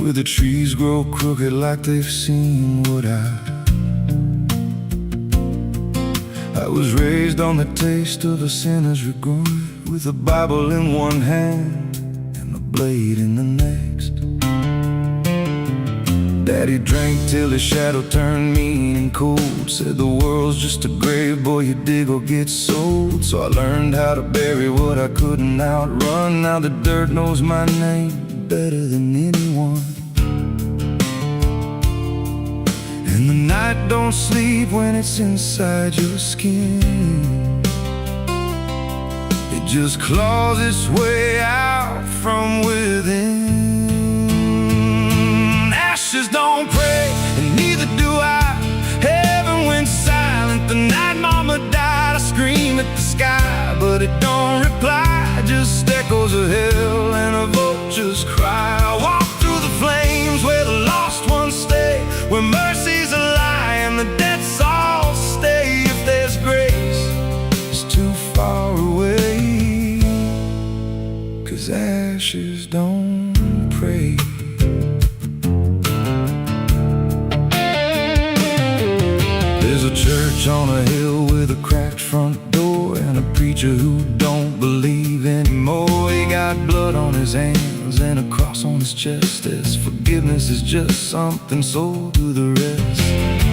where the trees grow crooked like they've seen what I was raised on the taste of a sinner's regret, with a Bible in one hand and a blade in the next. Daddy drank till his shadow turned mean and cold, said the world's just a grave, boy, you dig or get sold. So I learned how to bury what I couldn't outrun. Now the dirt knows my name better than anyone. And the night don't sleep when it's inside your skin. It just claws its way out from within. Ashes don't pray, and neither do I. Heaven went silent the night mama died. I scream at the sky, but it don't reply. Just echoes of hell and a vulture's cry. I walk through the flames where the lost ones stay, where mercy's a lie and the dead souls stay. If there's grace, it's too far away, 'cause ashes don't pray. There's a church on a hill with a cracked front door, and a preacher who don't believe anymore. He got blood on his hands and a cross on his chest, as forgiveness is just something sold to the rest.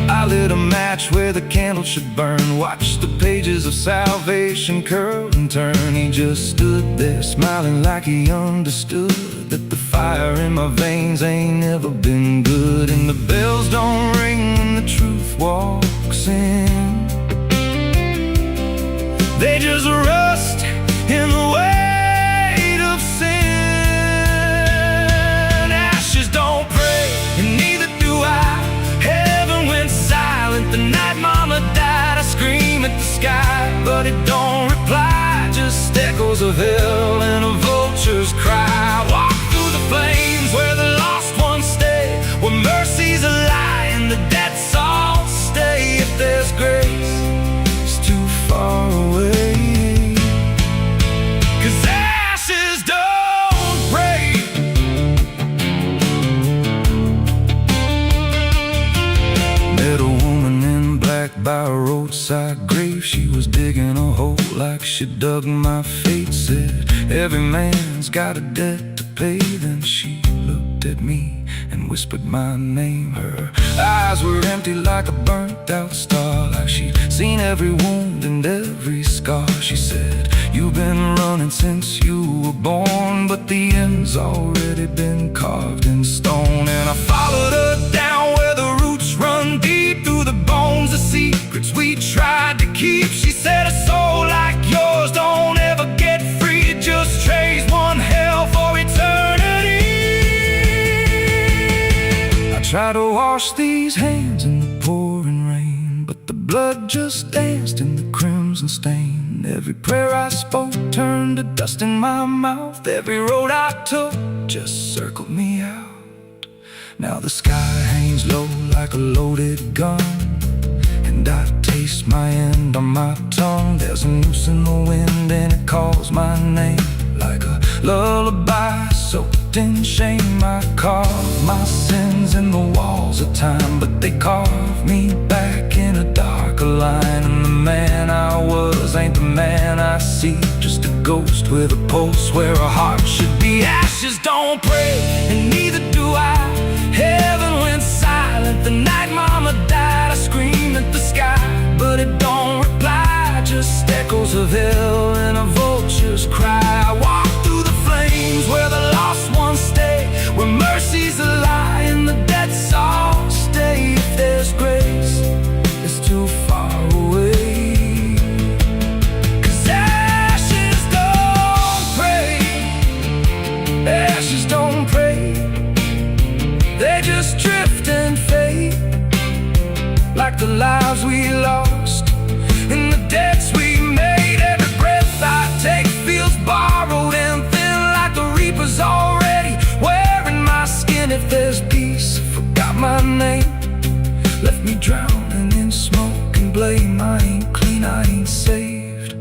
I lit a match where the candle should burn, watched the pages of salvation curl and turn. He just stood there smiling like he understood that the fire in my veins ain't never been good. And the bells don't ring when the truth walks in, they just rust in the weight of sin. Ashes don't pray, and neither do I. Heaven went silent the night mama died. I scream at the sky, but it don't reply. Just echoes of hell and a vulture's cry. Walk through the flames where the lost ones stay, where mercy's a lie and the dead souls stay. If there's grace, it's too far away, 'cause ashes don't break. Met a woman in black by a roadside grave. She was digging a hole like she dug my fate. Said every man's got a debt to pay. Then she looked at me and whispered my name. Her eyes were empty like a burnt out star, like she'd seen every wound and every scar. She said, you've been running since you were born, but the end's already been carved in stone. And I followed her down where the roots run deep through the bones, the secrets we tried to keep. She said, a soul like yours don't ever get free. It just trades one hell for eternity. I try to wash these hands in the pouring rain, but the blood just danced in the crimson stain. Every prayer I spoke turned to dust in my mouth. Every road I took just circled me out. Now the sky hangs low like a loaded gun, and I taste my end on my tongue. There's a noose in the wind and it calls my name like a lullaby soaked in shame. I carve my sins in the walls of time, but they carve me back in a darker line. And the man I was ain't the man I see, just a ghost with a pulse where a heart should be. Ashes don't pray, and neither do I. Heaven went silent the night mama died. I scream at the sky, but it don't reply. Just echoes of hell and a vulture's cry. I walk through the flames where the lost ones stay, where mercy's a lie and the dead souls stay. If there's grace, it's too far away, 'cause ashes don't pray. Ashes don't pray, they just drift and fade, like the lives we lost and the debts we made. Every breath I take feels borrowed and thin, like the reaper's already wearing my skin. If there's peace, I forgot my name, left me drowning in smoke and blame. I ain't clean, I ain't saved,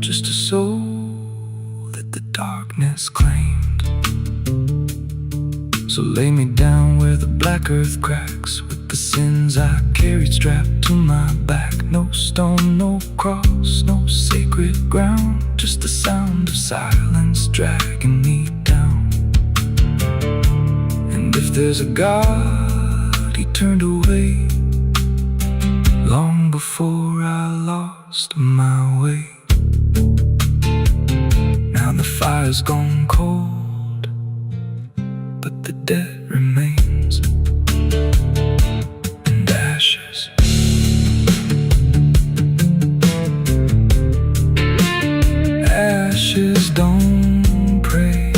just a soul that the darkness claimed. So lay me down where the black earth cracks, with the sins I carried strapped to my back. No stone, no cross, no sacred ground, just the sound of silence dragging me down. And if there's a God, he turned away long before I lost my way. Now the fire's gone cold, but the debt remains, and ashes. Ashes don't pray.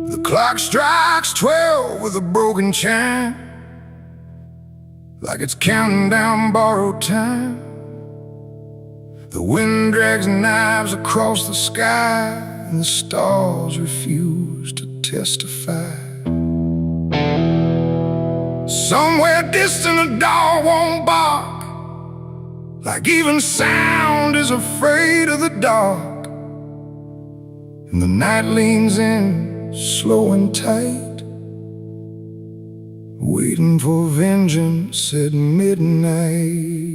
The clock strikes 12 with a broken chime, like it's counting down borrowed time. The wind drags knives across the sky, and the stars refuse to testify. Somewhere distant a dog won't bark, like even sound is afraid of the dark. And the night leans in, slow and tight, waiting for vengeance at midnight.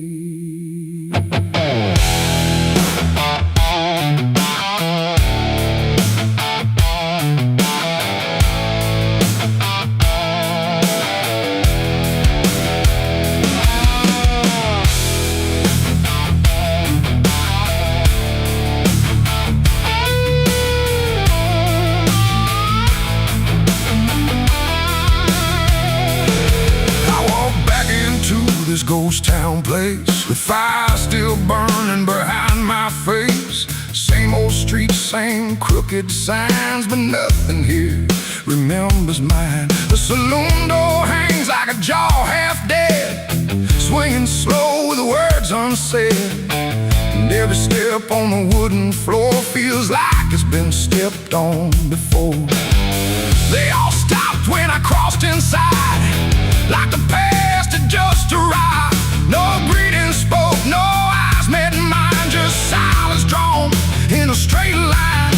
This ghost town place, with fire still burning behind my face. Same old streets, same crooked signs, but nothing here remembers mine. The saloon door hangs like a jaw half dead, swinging slow with the words unsaid. And every step on the wooden floor feels like it's been stepped on before. They all stopped when I crossed inside, like the past had just arrived. No greeting spoke, no eyes met mine, just silence drawn in a straight line.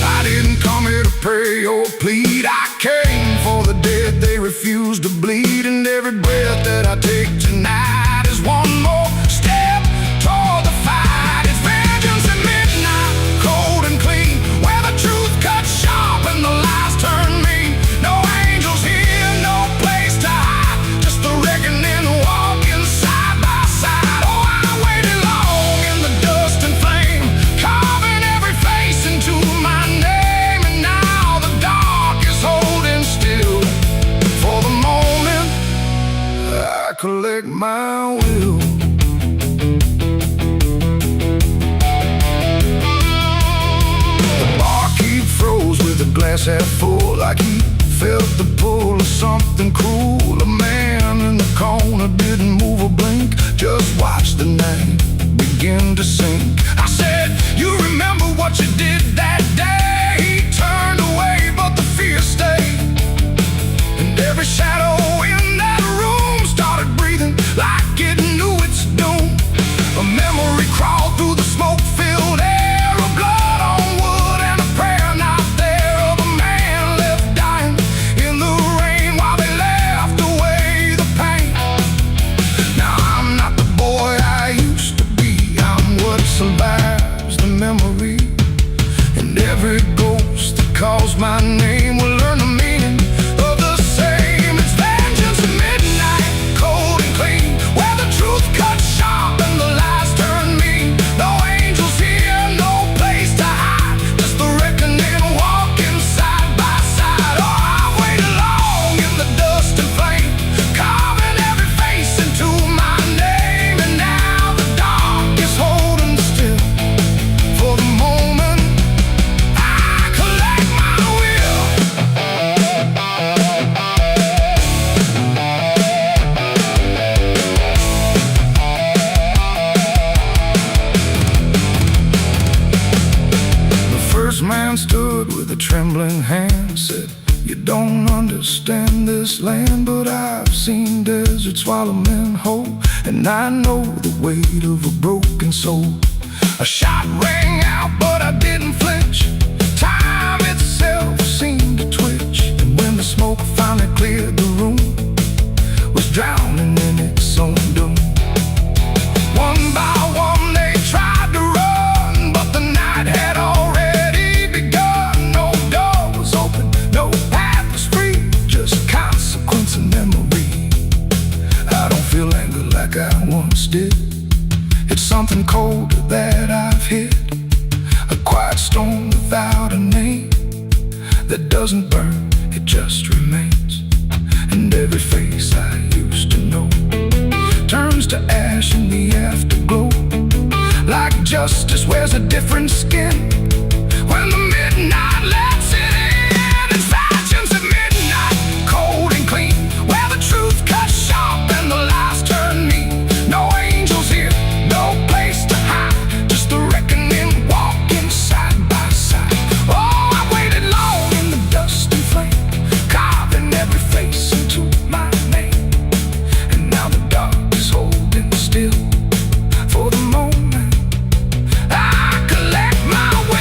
I didn't come here to pray or plead, I came for the dead they refuse to bleed. And every breath that I take tonight is one more step toward the fight. It's vengeance at midnight, cold and clean, where the truth cuts sharp and the lies turn mean. No angels here, no place to hide, just the reckoning walking side by side. Oh, I waited long in the dust and flame, carving every face into my name. And now the dark is holding still for the moment I collect my will. The barkeep froze with a glass half full, like he felt the pull of something cruel. A man in the corner didn't move a blink, just watched the night begin to sink. I said, you remember what you did that day? He turned away, but the fear stayed. And every shadow in that room started breathing like it knew its doom. A memory crawled through the smoke-filled air, of blood on wood and a prayer not there, of a man left dying in the rain while they left away the pain. Now I'm not the boy I used to be, I'm what survives the memory. And don't understand this land, but I've seen deserts swallow men whole, and I know the weight of a broken soul. A shot rang out, but I didn't flinch. Time itself seemed to twitch, and when the smoke finally cleared the room, was drowning in its own doom. One by one they tried to run, but the night had already begun. No door was open, no path was free, just consequence and memory. I don't feel anger like I once did. It's something colder that I've hit, a quiet storm without a name, that doesn't burn, it just remains. And every face I used to know turns to ash in the afterglow, like justice wears a different skin when the midnight lets it in. And fashions at midnight, cold and clean, where the truth cuts sharp and the lies turn mean. No angels here, no place to hide, just the reckoning walking side by side. Oh, I waited long in the dust and flame, carving every face into my name. And now the dark is holding still for the moment I collect my will.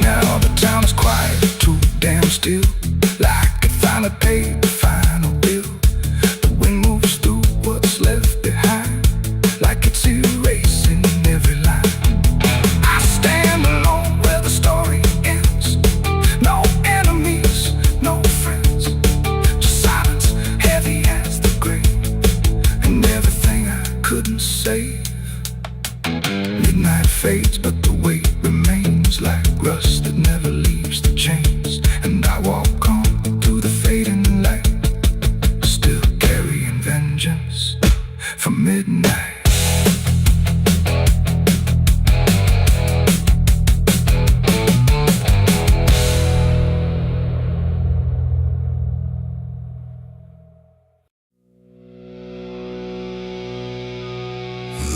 Now the town is quiet, too damn still, like it finally paid the final bill. The wind moves through what's left behind, like it's erasing every line. I stand alone where the story ends. No enemies, no friends, just silence heavy as the grave, and everything I couldn't save. Midnight fades, but the weight remains like rust that never leaves the chains. And I walk on to the fading light, still carrying vengeance from midnight.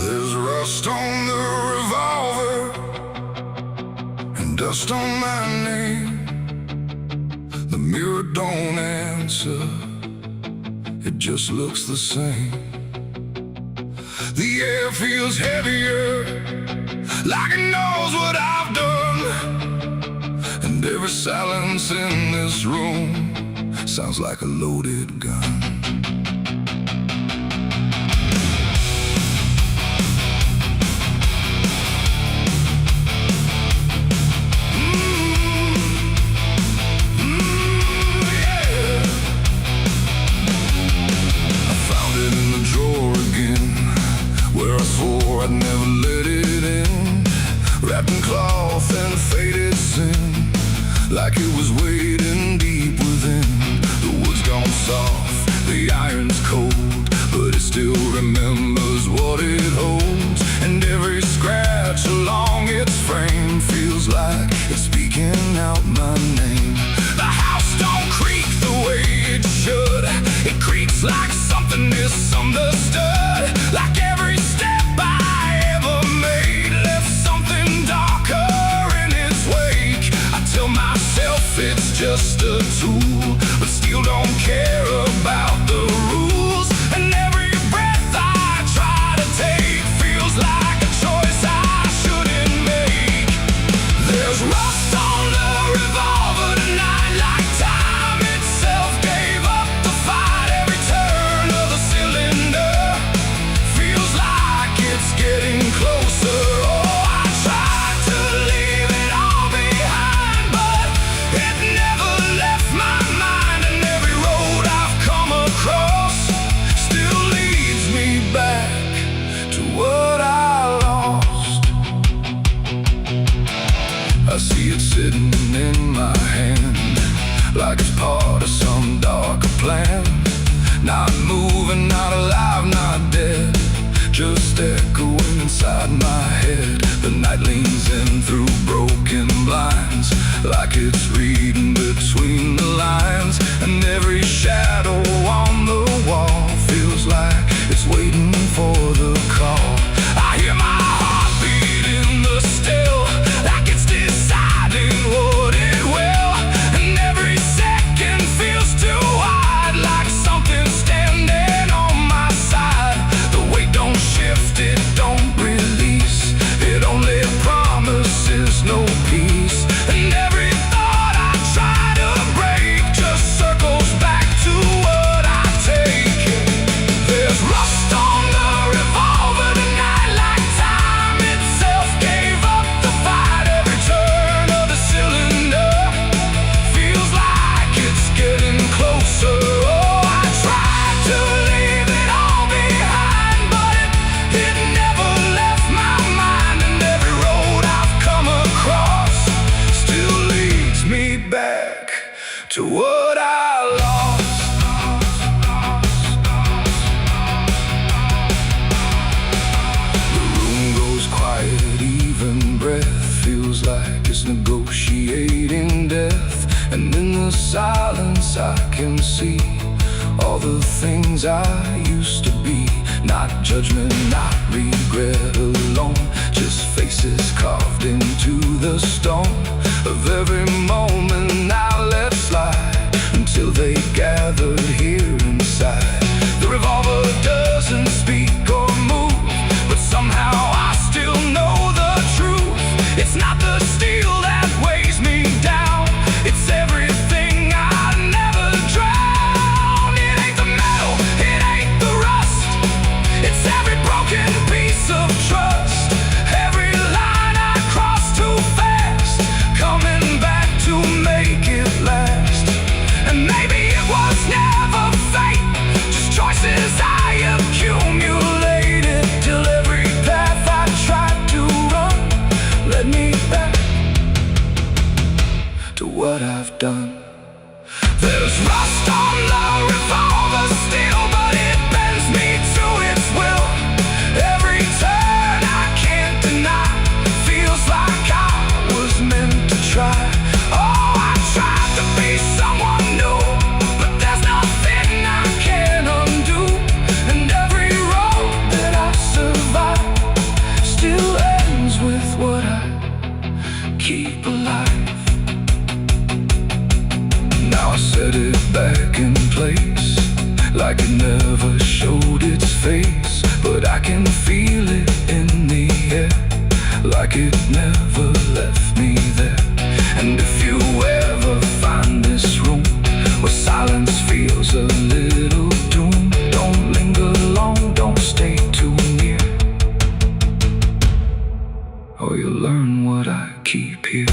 There's rust on the revolver and dust on my name. The mirror don't answer, it just looks the same. The air feels heavier, like it knows what I've done. And every silence in this room sounds like a loaded gun. I'd never let it in, wrapped in cloth and a faded sin, like it was waiting deep within. The wood's gone soft, the iron's cold, but it still remembers what it holds. And every scratch along its frame feels like it's speaking out my name. The house don't creak the way it should, it creaks like something misunderstood, like every step I ever made left something darker in its wake. I tell myself it's just a tool, but still don't care about the rules. And every breath I try to take feels like a choice I shouldn't make. There's rust on the revolver tonight, like time itself gave up the fight. Every turn of the cylinder feels like it's getting closer. Oh, I tried to leave it all behind, but it never left my mind. And every road I've come across still leads me back to what I lost. I see it sitting in my hand, like it's part of some darker plan. Not moving, not alive, not dead, just echoing inside my head. The night leans in through broken blinds, like it's reading between the lines. And every shadow on the wall feels like It's waiting for the call. I hear my heartbeat in the still, like it's deciding what it will. And every second feels too wide, like something standing on my side. The weight don't shift, it don't release, it only promises no peace. And every thought I try to break just circles back to what I take. There's rust on the revolver tonight, like time itself gave up the fight. Every turn of the cylinder feels like it's getting closer. Oh, I tried to leave it all behind, but it never left my mind. And every road I've come across still leads me back to what I lost. The room goes quiet, even breath feels like it's negotiating death. And in the silence I can see all the things I used to be. Not judgment, not regret alone, just faces carved into the stone of every moment I let slide, until they gathered here inside. The revolver doesn't speak or move, but somehow I still know the truth. It's not the steel that weighs me down, it's everything I never drown. It ain't the metal, it ain't the rust, it's every broken piece of trust. Every line I cross too fast, coming back to make it last. And maybe it was never fate, just choices I accumulated, till every path I tried to run led me back to what I've done. There's rust on the revolver still, but it bends me to its will. Every turn I can't deny feels like I was meant to try. Oh, I tried to be someone new, but there's nothing I can undo. And every road that I survive still ends with what I keep alive. Now I set it back in place, like it never showed its face. But I can feel it in the air, like it never left me there. And if you ever find this room where silence feels a little doom, don't linger long, don't stay too near, or you'll learn what I keep here.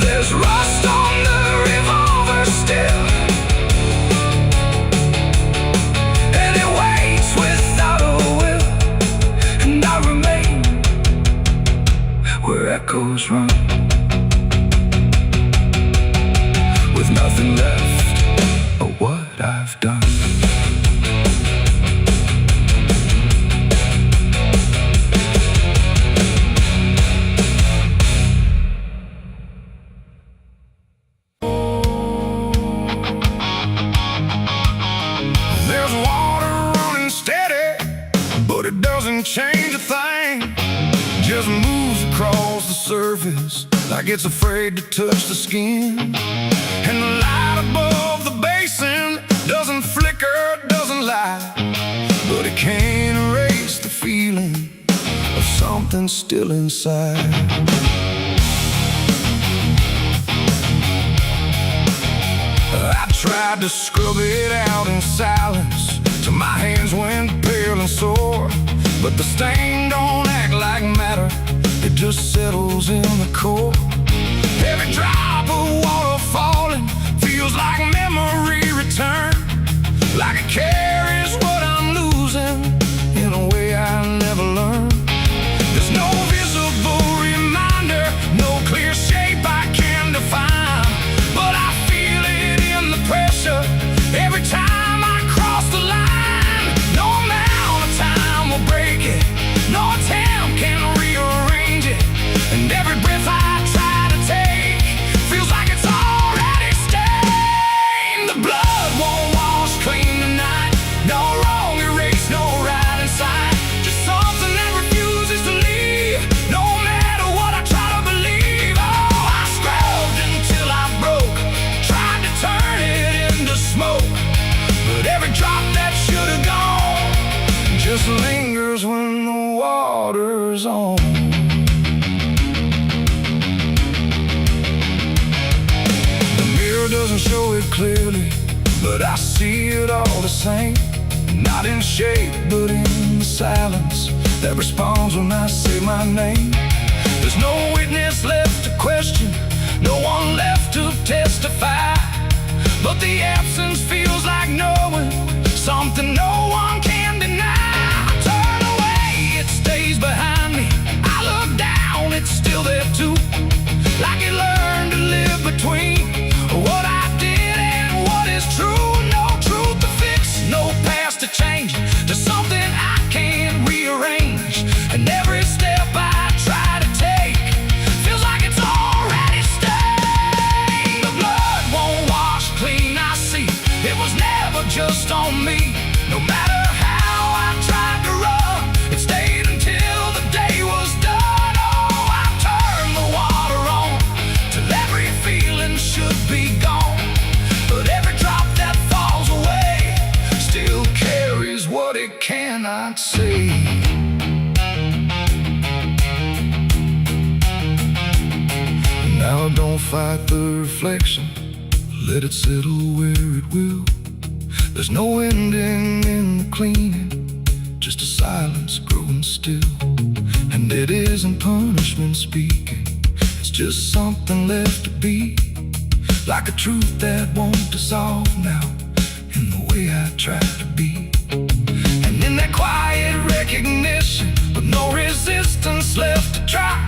There's rust on the revolver still, and it waits without a will. And I remain where echoes run, with nothing left of what I've done. There's water running steady, but it doesn't change a thing. Just moves across the surface like it's afraid to touch the skin. And the light above the basin doesn't flicker, doesn't lie, but it can't erase the feeling of something still inside. I tried to scrub it out in silence till my hands went pale and sore, but the stain don't act like matter, it just settles in the core. Every drop of water falling feels like memory return, like it carries what I'm losing in a way I never learned. There's no visible reminder, no clear shape I can define, but I feel it in the pressure every time I cross the line. No amount of time will break it, no attempt can rearrange it. And every breath I try to take feels like it's already stained. The blood won't wash clean tonight, colors on. The mirror doesn't show it clearly, but I see it all the same. Not in shape, but in the silence that responds when I say my name. There's no witness left to question, no one left to testify, but the absence feels like knowing something no one can deny. I turn away, it stays behind me. I look down, it's still there too, like it learned to live between what I did and what is true. No truth to fix, no past to change, to something I can't rearrange. And every step I try to take feels like it's already stained. The blood won't wash clean, I see. It was never just on me. No matter how I tried to run, it stayed until the day was done. Oh, I turned the water on till every feeling should be gone, but every drop that falls away still carries what it cannot see. Now don't fight the reflection, let it settle where it will. There's no ending in the cleaning, just a silence growing still. And it isn't punishment speaking, it's just something left to be, like a truth that won't dissolve now in the way I try to be. And in that quiet recognition, with no resistance left to try,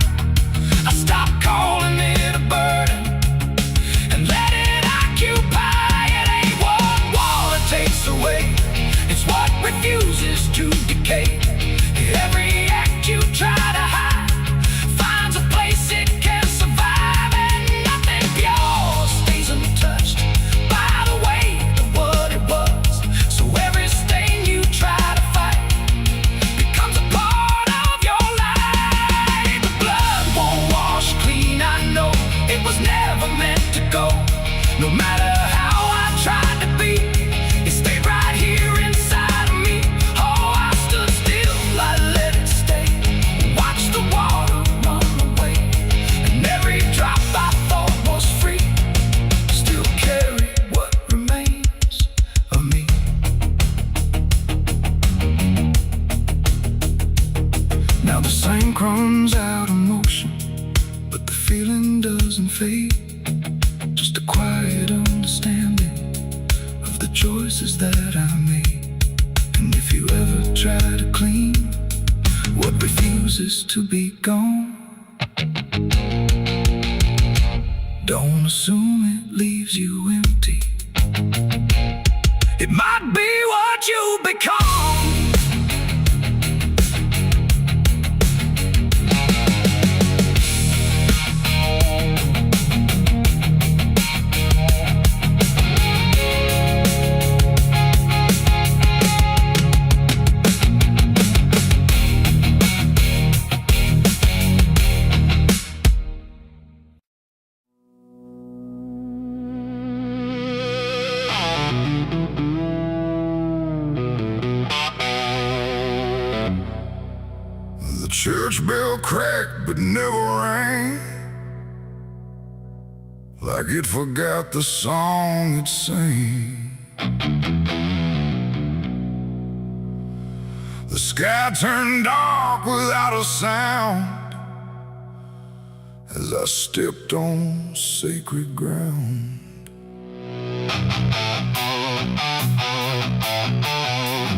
I stop calling it a burden and let it occupy. It ain't what wall it takes away, it's what refuses to decay. Every act you try to hide finds a place it can survive, and nothing pure stays untouched by the weight of what it was. So every stain you try to fight becomes a part of your life. The blood won't wash clean, I know. It was never meant to go. No matter how I tried to be, it stayed right here inside of me. Oh, I stood still, I let it stay. Watched the water run away, and every drop I thought was free still carry what remains of me. Now the sink runs out of motion, but the feeling doesn't fade. Just a quiet understanding of the choices that I made. And if you ever try to clean what refuses to be gone, don't assume it leaves you empty. It might be what you become. The church bell cracked but never rang, like it forgot the song it sang. The sky turned dark without a sound as I stepped on sacred ground.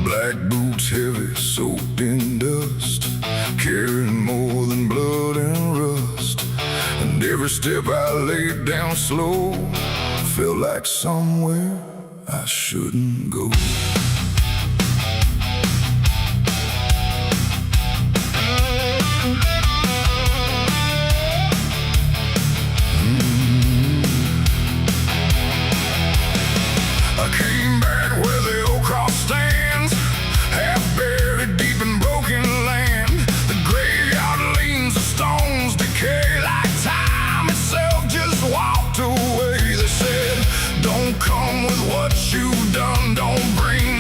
Black boots heavy, soaked in dust, carrying more than blood and rust. And every step I laid down slow felt like somewhere I shouldn't go. I came back where the old cross stands, half buried deep in broken land. The graveyard leans, the stones decay like time itself just walked away. They said, don't come with what you've done, don't bring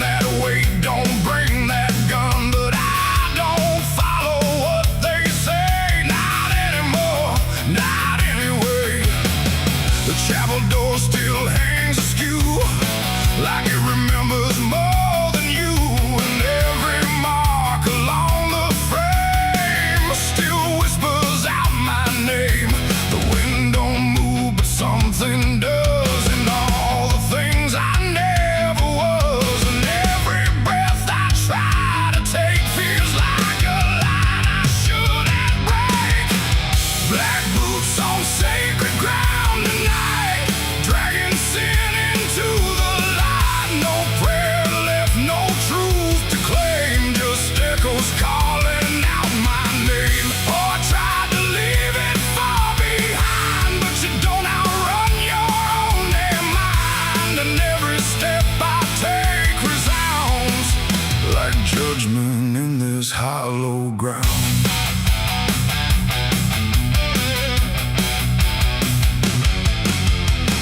judgment in this hollow ground.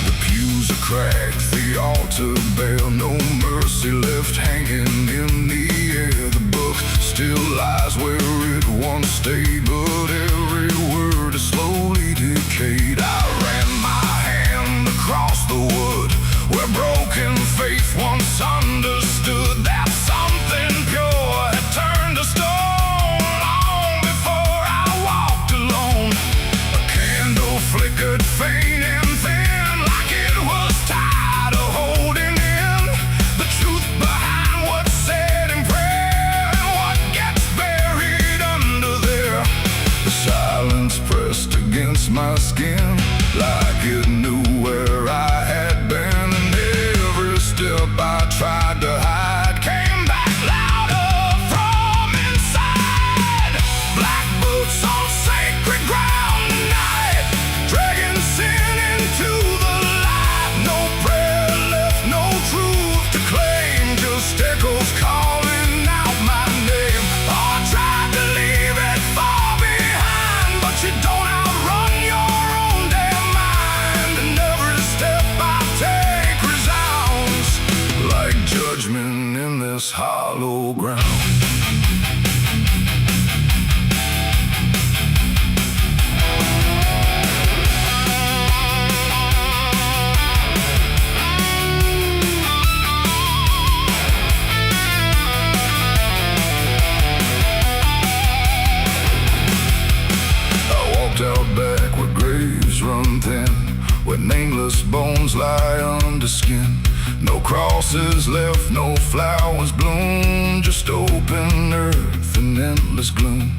The pews are cracked, the altar bare, no mercy left hanging in the air. The book still lies where it once stayed, but every word is slowly decayed. I ran my hand across the wood where broken faith once understood that something pure had turned to stone long before I walked alone. A candle flickered faint and thin, like it was tired of holding in the truth behind what's said in prayer and what gets buried under there. The silence pressed against my skin like it knew where I had been. I tried to hide came back louder from inside. Black boots on sacred ground tonight, dragging sin into the light. No prayer left, no truth to claim, just echoes calling out my name. Oh, I tried to leave it far behind, but you don't outrun your own damn mind. And every step I take resounds like judgment in this hollow ground. I walked out back where graves run thin, where nameless bones lie under skin. No crosses left, no flowers bloom, just open earth and endless gloom.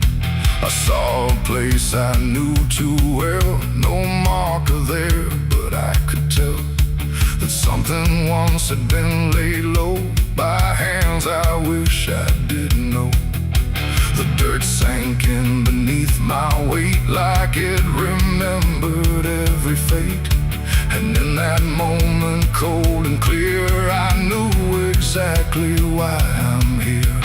I saw a place I knew too well, no marker there, but I could tell that something once had been laid low by hands I wish I didn't know. The dirt sank in beneath my weight like it remembered every fate. And in that moment, cold and clear, I knew exactly why I'm here.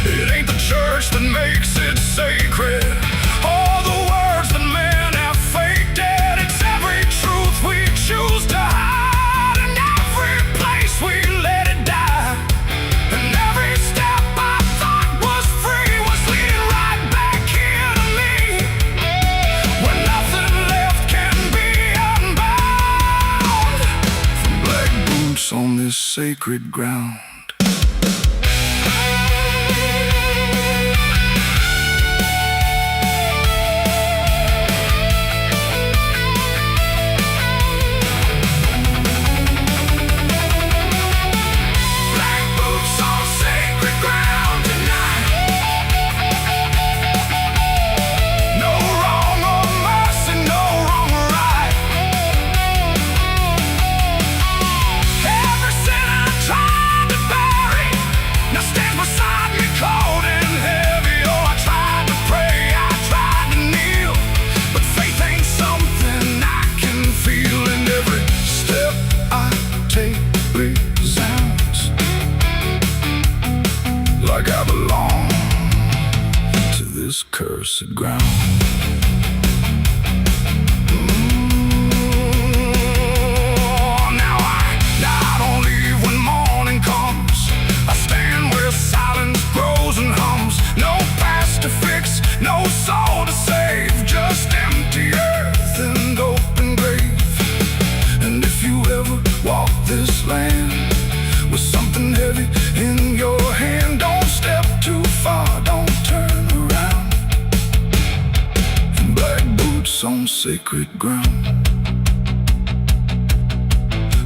It ain't the church that makes it sacred, or the words that men have faked it. It's every truth we choose to hide, and every place we let it die. And every step I thought was free was leading right back here to me, where nothing left can be unbound. Black boots on this sacred ground. Black boots on sacred ground tonight. No wrong or mercy, no wrong or right. Every sin I tried to bury now stands beside me cold and heavy. Oh, I tried to pray, I tried to kneel, but faith ain't something I can feel. And every step I take resounds like I belong to this cursed ground. Now I don't leave when morning comes. I stand where silence grows and hums. No past to fix, no soul to save, just empty earth and open grave. And if you ever walk this land with something heavy in your hand, don't step too far, don't turn around. Black boots on sacred ground.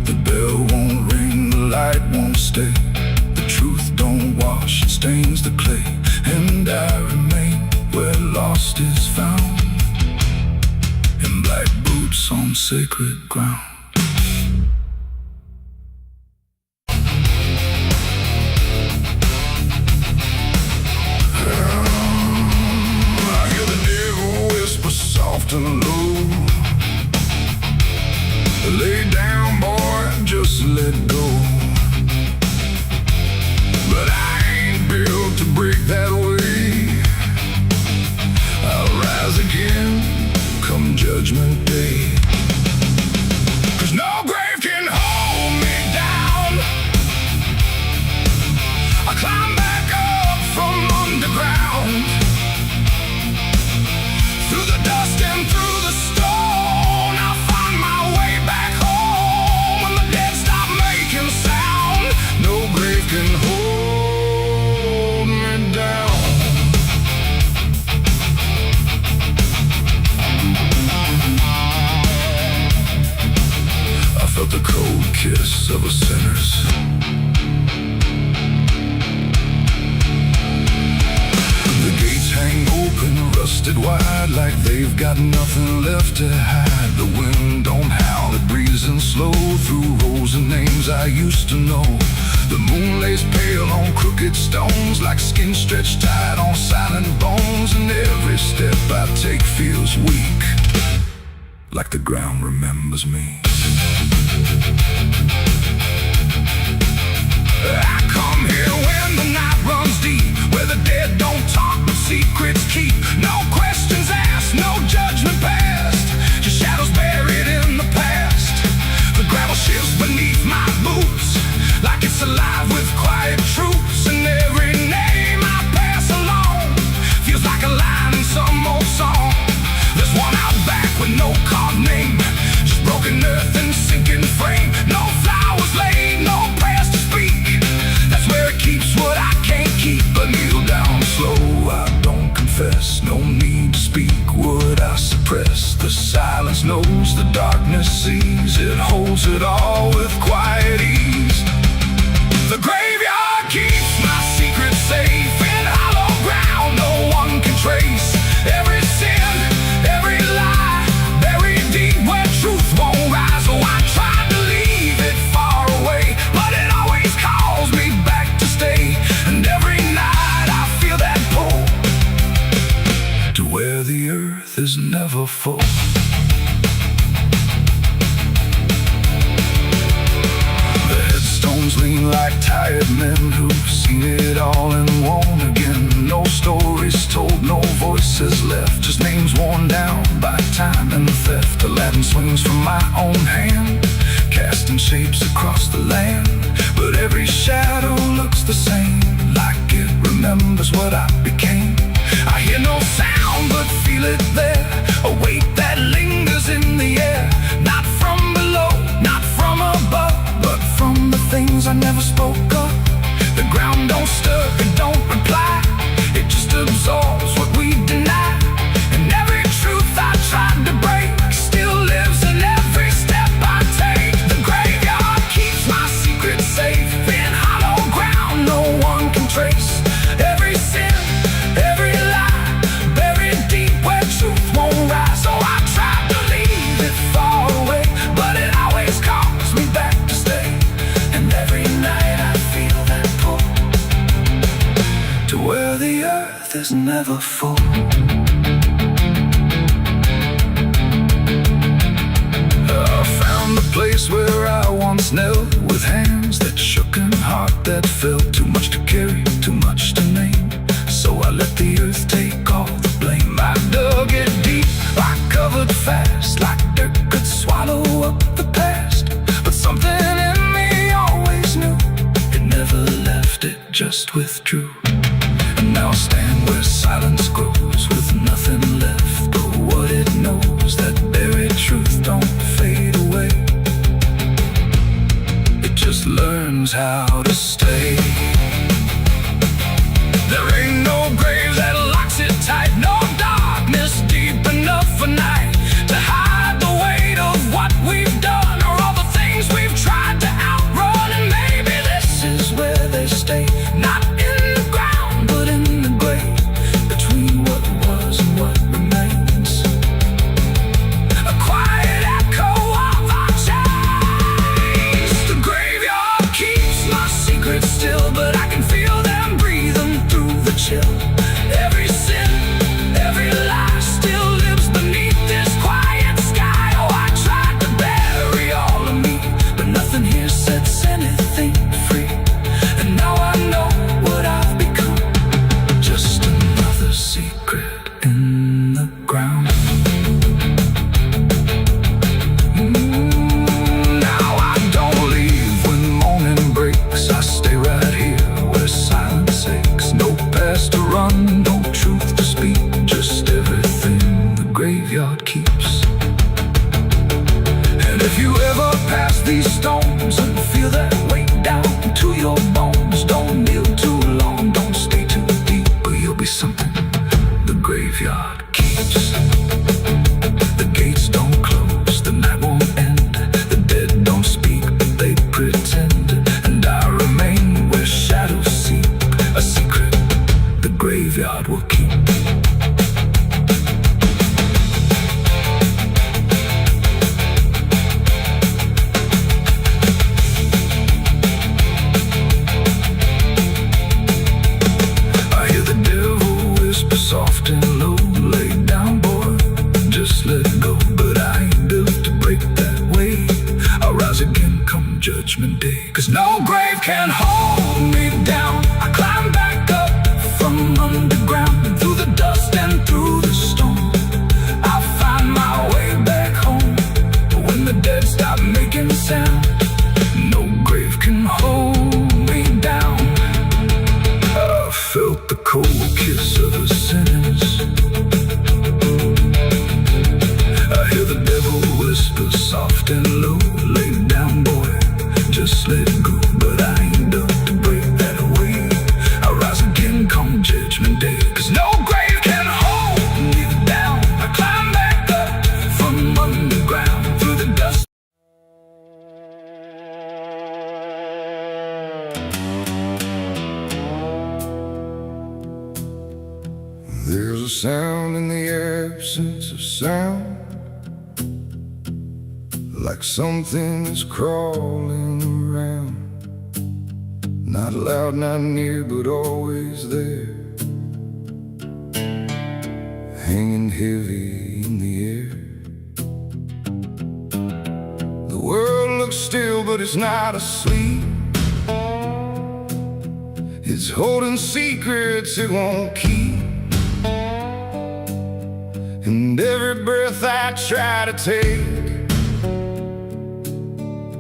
The bell won't ring, the light won't stay. The truth don't wash, it stains the clay. And I remain where lost is found, in black boots on sacred ground. I hear the devil whisper soft and low, lay down, boy, just let go. But I ain't built busted wide like they've got nothing left to hide. The wind don't howl, it breezes in slow through rows of names I used to know. The moon lays pale on crooked stones like skin stretched tight on silent bones. And every step I take feels weak, like the ground remembers me. I come here when the night runs deep, where the dead don't talk but secrets keep. No questions asked, no judgment passed, just shadows buried in the past. The gravel shifts beneath my boots like it's alive with quiet troops. And every name I pass along feels like a line in some old song. There's one out back with no carved name, just broken earth and sinking frame. No flowers laid, no prayers to speak. That's where it keeps what I can't keep. But kneel down slow, I don't confess. No need to speak what I suppress. The silence knows, the darkness sees. It holds it all with quiet ease. The graveyard keeps my secret safe in hollow ground no one can trace. Every sin, every lie, buried deep where truth won't rise. Oh, I tried to leave it far away, but it always calls me back to stay. And every night I feel that pull to where the earth is never full. Lean like tired men who've seen it all and won't again. No stories told, no voices left, just names worn down by time and theft. The Latin swings from my own hand, casting shapes across the land. But every shadow looks the same, like it remembers what I became. I hear no sound but feel it there, a weight that lingers in the air. Not from below, not from above, but from the things I never spoke of. The ground don't stir, it don't reply, it just absorbs what we deny. And every truth I tried to break still lives in every step I take. The graveyard keeps my secret safe in hollow ground no one can trace. Every sin, every lie, buried deep where truth won't rise. So I tried to leave it far away, but it always calls me back to stay. And every night I feel that pull to where the earth is never full. I found the place where I once knelt, with hands that shook and heart that felt. Too much to carry, too much to name, so I let the earth take all the blame. I dug it deep, I covered fast, like dirt could swallow up the past. But something in me always knew, it never left, it just withdrew. And now I stand where silence grows, with nothing left but what it knows. That buried truth don't fade away, it just learns how to stay. There ain't no grave that locks it tight, no darkness deep enough for night to hide the weight of what we've done, or all the things we've tried to outrun. And maybe this is where they stay, not in the ground but in the grave, between what was and what remains. A quiet echo of our chains. The graveyard keeps my secrets still, but I can feel them breathing through the chill. Every sin, every lie still lives beneath this quiet sky. Oh, I tried to bury all of me, but nothing here sets anything free. And now I know what I've become, just another secret in the ground. Now I don't leave when morning breaks, I stay right here where silence aches. No past to run, no truth to speak, just everything the graveyard keeps. And if you ever pass these stones and feel that weight down to your bones, don't kneel too long, don't stay too deep, or you'll be something the graveyard keeps. The gates don't close, the night won't end, the dead don't speak but they pretend. And I remain where shadows seep, a secret the graveyard will keep. There's a sound in the absence of sound, like something is crawling around. Not loud, not near, but always there, hanging heavy in the air. The world looks still, but it's not asleep. It's holding secrets it won't keep. And every breath I try to take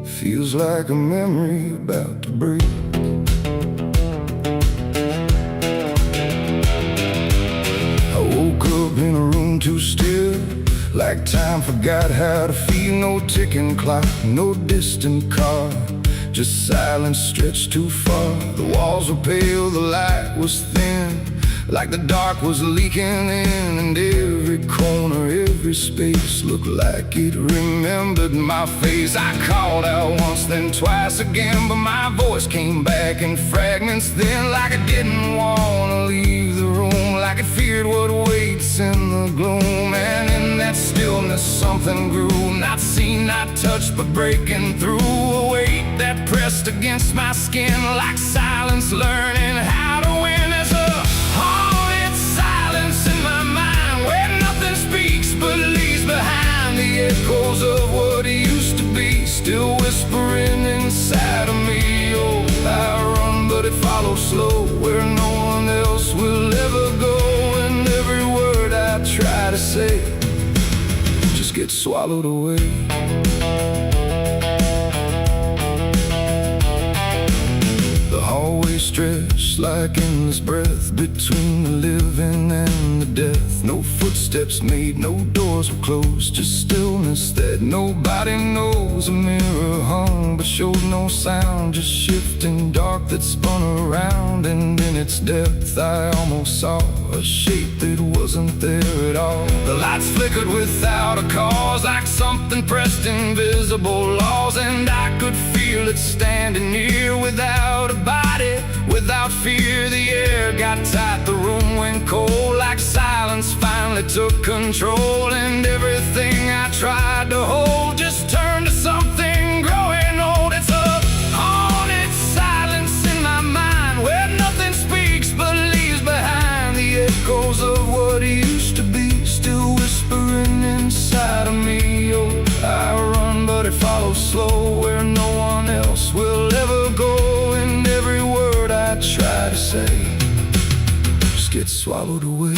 feels like a memory about to break. I woke up in a room too still, like time forgot how to feel. No ticking clock, no distant car, just silence stretched too far. The walls were pale, the light was thin, like the dark was leaking in. And every corner, every space looked like it remembered my face. I called out once, then twice again, but my voice came back in fragments then. Like I didn't want to leave the room, like it feared what waits in the gloom. And in that stillness something grew, not seen, not touched, but breaking through. A weight that pressed against my skin, like silence learning how to win. There's a haunted silence in my mind, where nothing speaks but leaves behind the echoes of what it used to be, still whispering inside of me. Oh, I run, but it follows slow, where no one else will ever go. And every word I try to say just gets swallowed away. Always stretched like endless breath between the living and the death. No footsteps made, no doors were closed, just stillness that nobody knows. A mirror hung but showed no sound, just shifting dark that spun around. And in its depth I almost saw a shape that wasn't there at all. The lights flickered without a cause, like something pressed invisible laws. And I could feel it standing near, without a body, without fear. The air got tight, the room went cold, like silence finally took control. And everything I tried to hold just turned to something growing old. It's a haunted silence in my mind, where nothing speaks but leaves behind the echoes of what it used to be, still whispering inside of me. Oh, I run, but it follows slow, where no one else will ever go. And every word I try to say just gets swallowed away.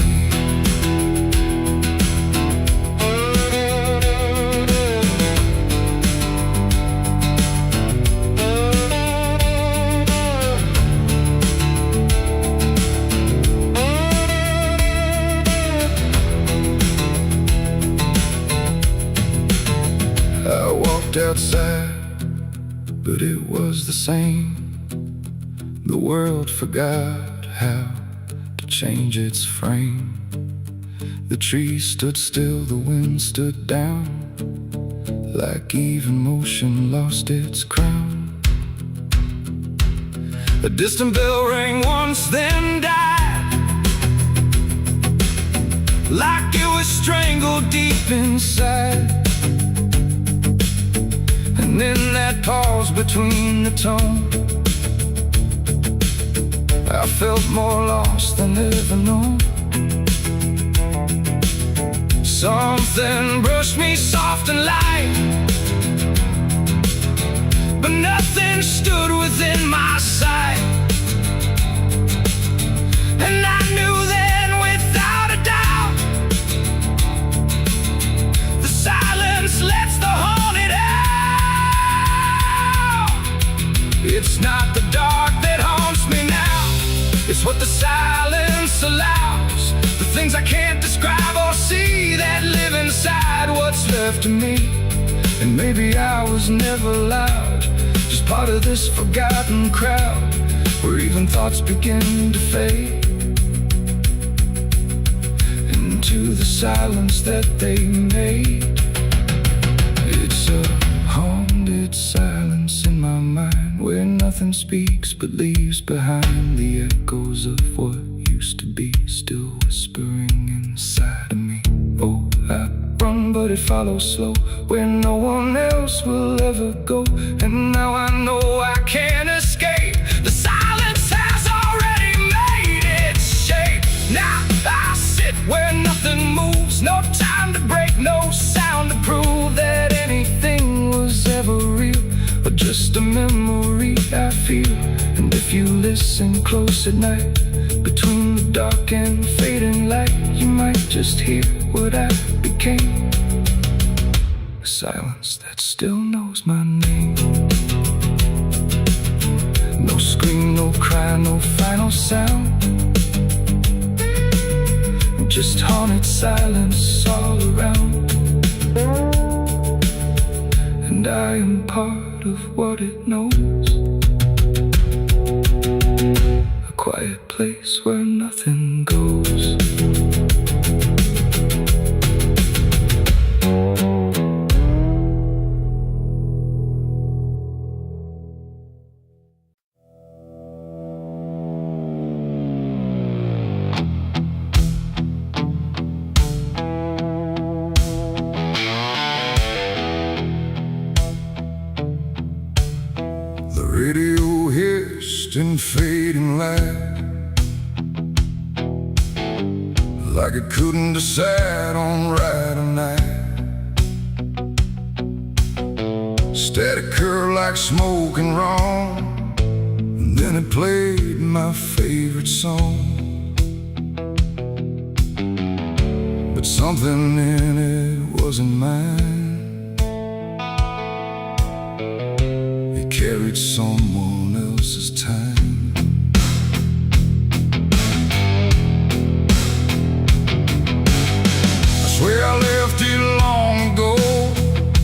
I walked outside, but it was the same. The world forgot how to change its frame. The trees stood still, the wind stood down, like even motion lost its crown. A distant bell rang once, then died, like it was strangled deep inside. And in that pause between the tone, I felt more lost than ever known. Something brushed me soft and light, but nothing stood within my sight. And I knew then without a doubt, the silence lets the haunted out. It's not the dark that haunts me now, it's what the silence allows. The things I can't describe or see that live inside what's left of me. And maybe I was never loud, just part of this forgotten crowd, where even thoughts begin to fade into the silence that they made. It's a haunted silence in my mind, where nothing speaks but leaves behind the echoes of what used to be, still whispering in barely follow slow, where no one else will ever go. And now I know I can't escape. The silence has already made its shape. Now I sit where nothing moves, no time to break, no sound to prove that anything was ever real, but just a memory I feel. And if you listen close at night, between the dark and fading light, you might just hear what I became. A silence that still knows my name. No scream, no cry, no final sound, just haunted silence all around. And I am part of what it knows, a quiet place where nothing goes. The radio hissed in fading light, like it couldn't decide on right or night. Static curl like smoke and wrong, and then it played my favorite song. But something in it wasn't mine. It carried someone else's time. I swear I left it long ago,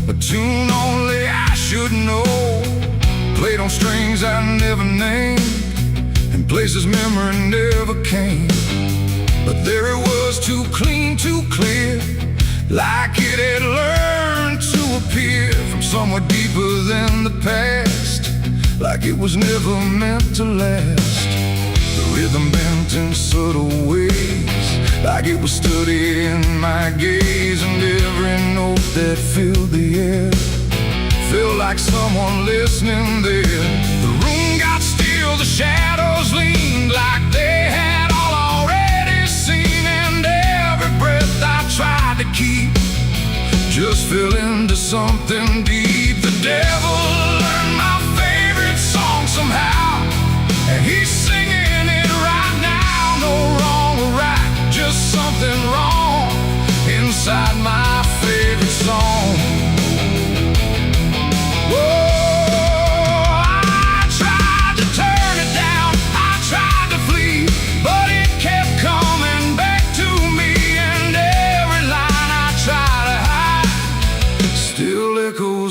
a tune only I should know, played on strings I never named, and places memory never came. But there it was, too clean, too clear, like it had learned to appear from somewhere deeper than the past, like it was never meant to last. The rhythm bent in subtle ways, like it was studying my gaze, and every note that filled the air felt like someone listening there. The room got still, the shadows leaned like they had all already seen, and every breath I tried to keep just fell into something deep. The devil learned my favorite song somehow, and he's singing it right now. No wrong or right, just something wrong inside my favorite song.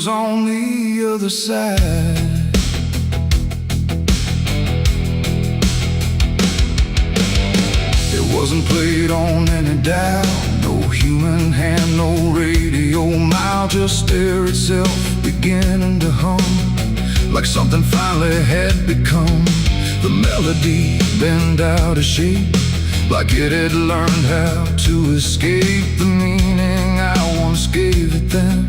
On the other side, it wasn't played on any dial, no human hand, no radio mile, just air itself beginning to hum, like something finally had become. The melody bent out of shape, like it had learned how to escape the meaning I once gave it then,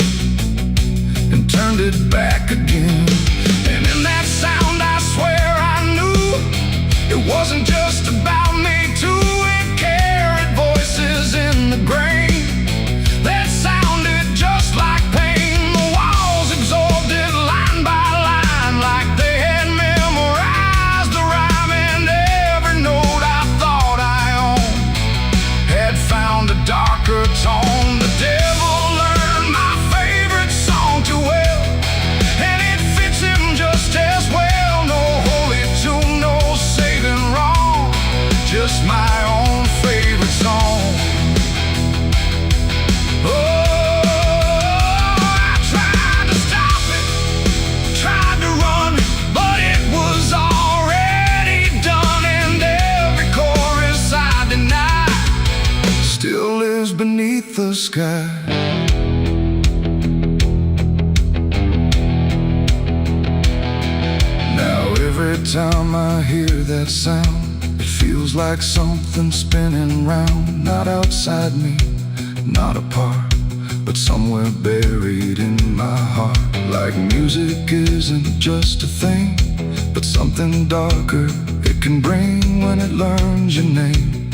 and turned it back again. And in that sound I swear I knew it wasn't just about me too. It carried voices in the grain that sounded just like pain. The walls absorbed it line by line, like they had memorized the rhyme, and every note I thought I owned had found a darker tone. The devil just my own favorite song. Oh, I tried to stop it, tried to run, but it was already done, and every chorus I denied still lives beneath the sky. Now every time I hear that sound, feels like something spinning round, not outside me, not apart, but somewhere buried in my heart. Like music isn't just a thing, but something darker it can bring when it learns your name,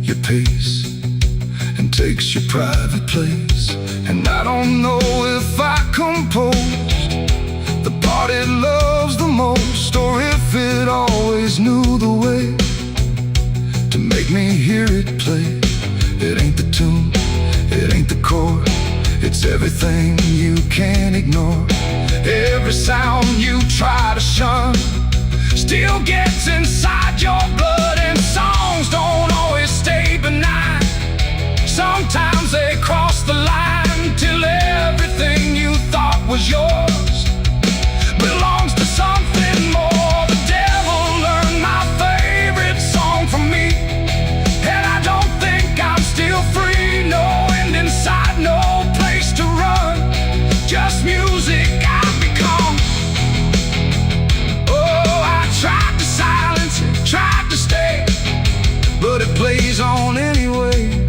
your pace, and takes your private place. And I don't know if I composed the part it loves the most, or if it always knew the way to make me hear it play. It ain't the tune, it ain't the chord, it's everything you can't ignore. Every sound you try to shun still gets inside your blood. And songs don't always stay benign. Sometimes they cross the line till everything you thought was yours belongs to something more. The devil learned my favorite song from me, and I don't think I'm still free. No end inside, no place to run, just music I've become. Oh, I tried to silence it, tried to stay, but it plays on anyway.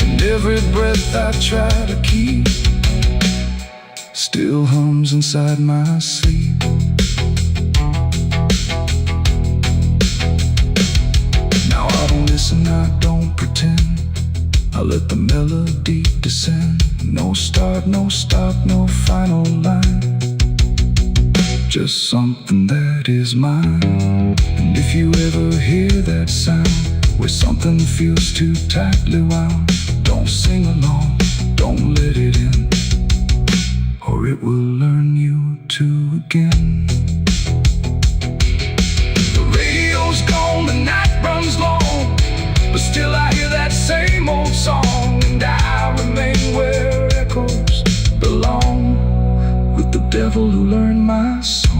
And every breath I try to keep still hums inside my sleep. Now I don't listen, I don't pretend, I let the melody descend. No start, no stop, no final line, just something that is mine. And if you ever hear that sound where something feels too tightly wound, don't sing along, don't let it in, or it will learn you to again. The radio's gone, the night runs long, but still I hear that same old song. And I remain where echoes belong, with the devil who learned my song.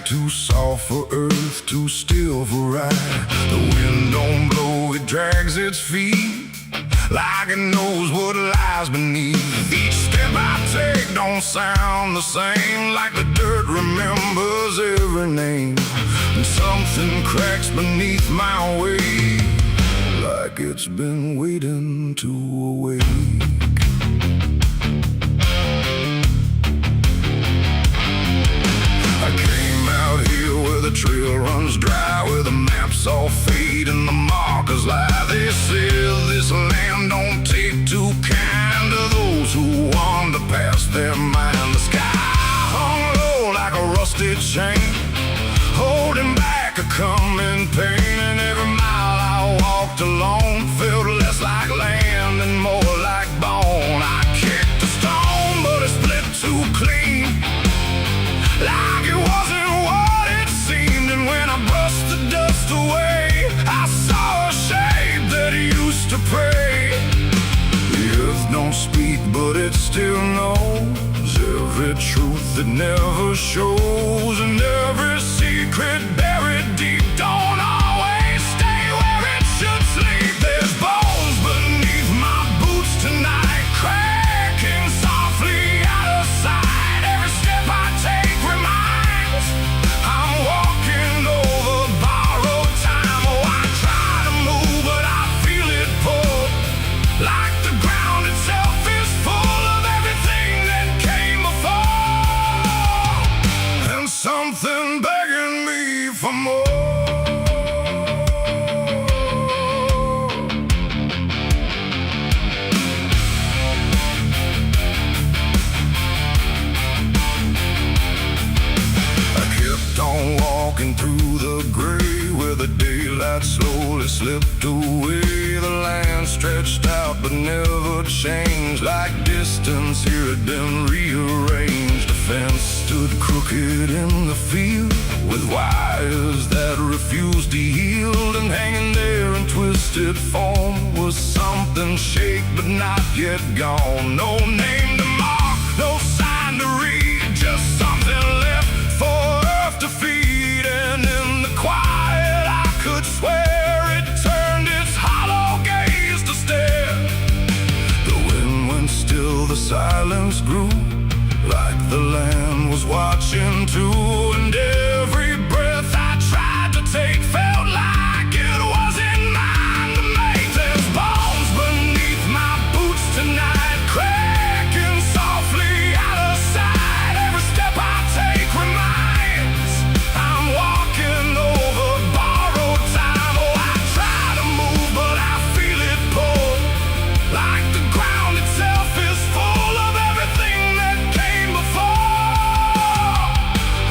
Too soft for earth, too still for ride. The wind don't blow, it drags its feet like it knows what lies beneath. Each step I take don't sound the same, like the dirt remembers every name. And something cracks beneath my weight, like it's been waiting to awake. The trail runs dry, where the maps all fade and the markers lie. They say this land don't take too kind to those who wander past their mind. The sky hung low like a rusted chain, holding back a coming pain. And every mile I walked alone felt less like land and more like bone. I kicked a stone, but it split too clean, like it wasn't. When I brushed the dust away, I saw a shape that used to pray. The earth don't speak, but it still knows every truth that never shows. And every secret buried deep don't always stay where it should sleep. There's bones beneath my boots tonight, cracking softly out of sight. Every step I take reminds I'm walking like the ground itself is full of everything that came before, and something begging me for more. I kept on walking through the gray, where the daylight slowly slipped away. The land stretched out but never changed, like distance here had been rearranged. A fence stood crooked in the field, with wires that refused to yield. And hanging there in twisted form was was something shake but not yet gone. No name to mark, no sign to read, just something left for earth to feed. And in the quiet I could swear it turned its hollow gaze to stare. The wind went still, the silence grew, like the land was watching too. And every breath I tried to take felt like it wasn't mine to make. There's bones beneath my boots tonight, cracking softly out of sight. Every step I take reminds I'm walking over borrowed time. Oh, I try to move but I feel it pull, like the ground itself is full of everything that came before,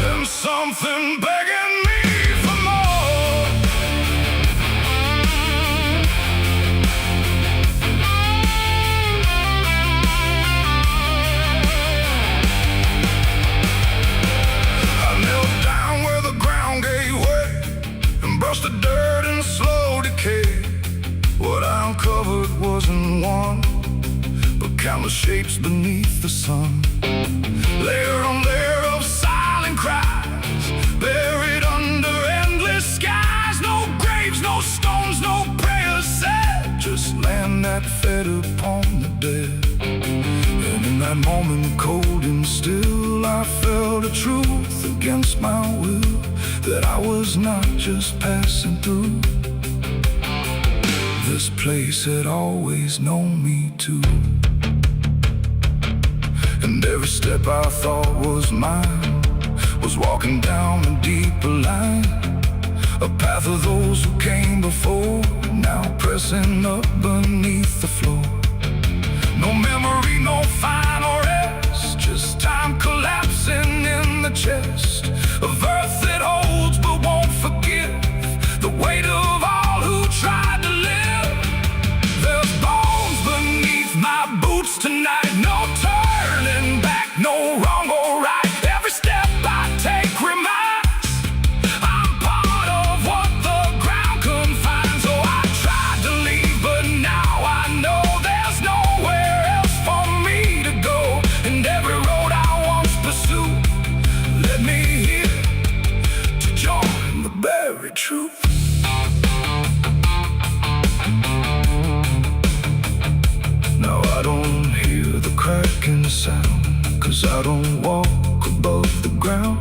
and something begging me for more. I knelt down where the ground gave way and brushed the dirt in slow decay. What I uncovered wasn't one, but countless shapes beneath the sun. Layer on layer of silent cries, buried under endless skies. No graves, no stones, no prayers said, just land that fed upon the dead. And in that moment, cold and still, I felt a truth against my will, that I was not just passing through. This place had always known me too. And every step I thought was mine was walking down a deeper line, a path of those who came before, now pressing up beneath the floor. No memory, no final rest, just time collapsing in the chest of earth that holds but won't forgive the weight of all who tried to live. There's bones beneath my boots tonight, no turning back, no wrong or right. Every step I take reminds I'm part of what the ground confines. So I tried to leave, but now I know there's nowhere else for me to go. And every road I once pursued led me here to join the buried truth. Now I don't hear the cracking sound, 'cause I don't walk above the ground.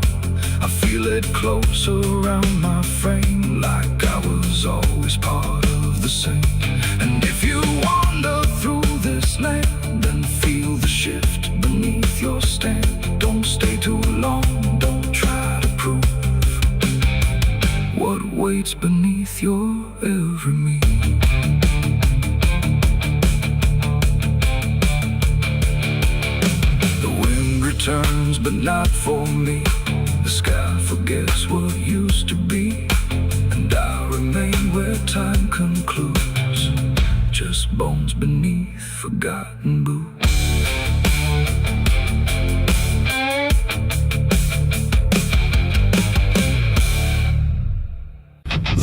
I feel it close around my frame, like I was always part of the same. And if you wander through this land and feel the shift beneath your stand, don't stay too long, don't try to prove what waits beneath your every move. Turns, but not for me. The sky forgets what used to be, and I remain where time concludes, just bones beneath forgotten boots.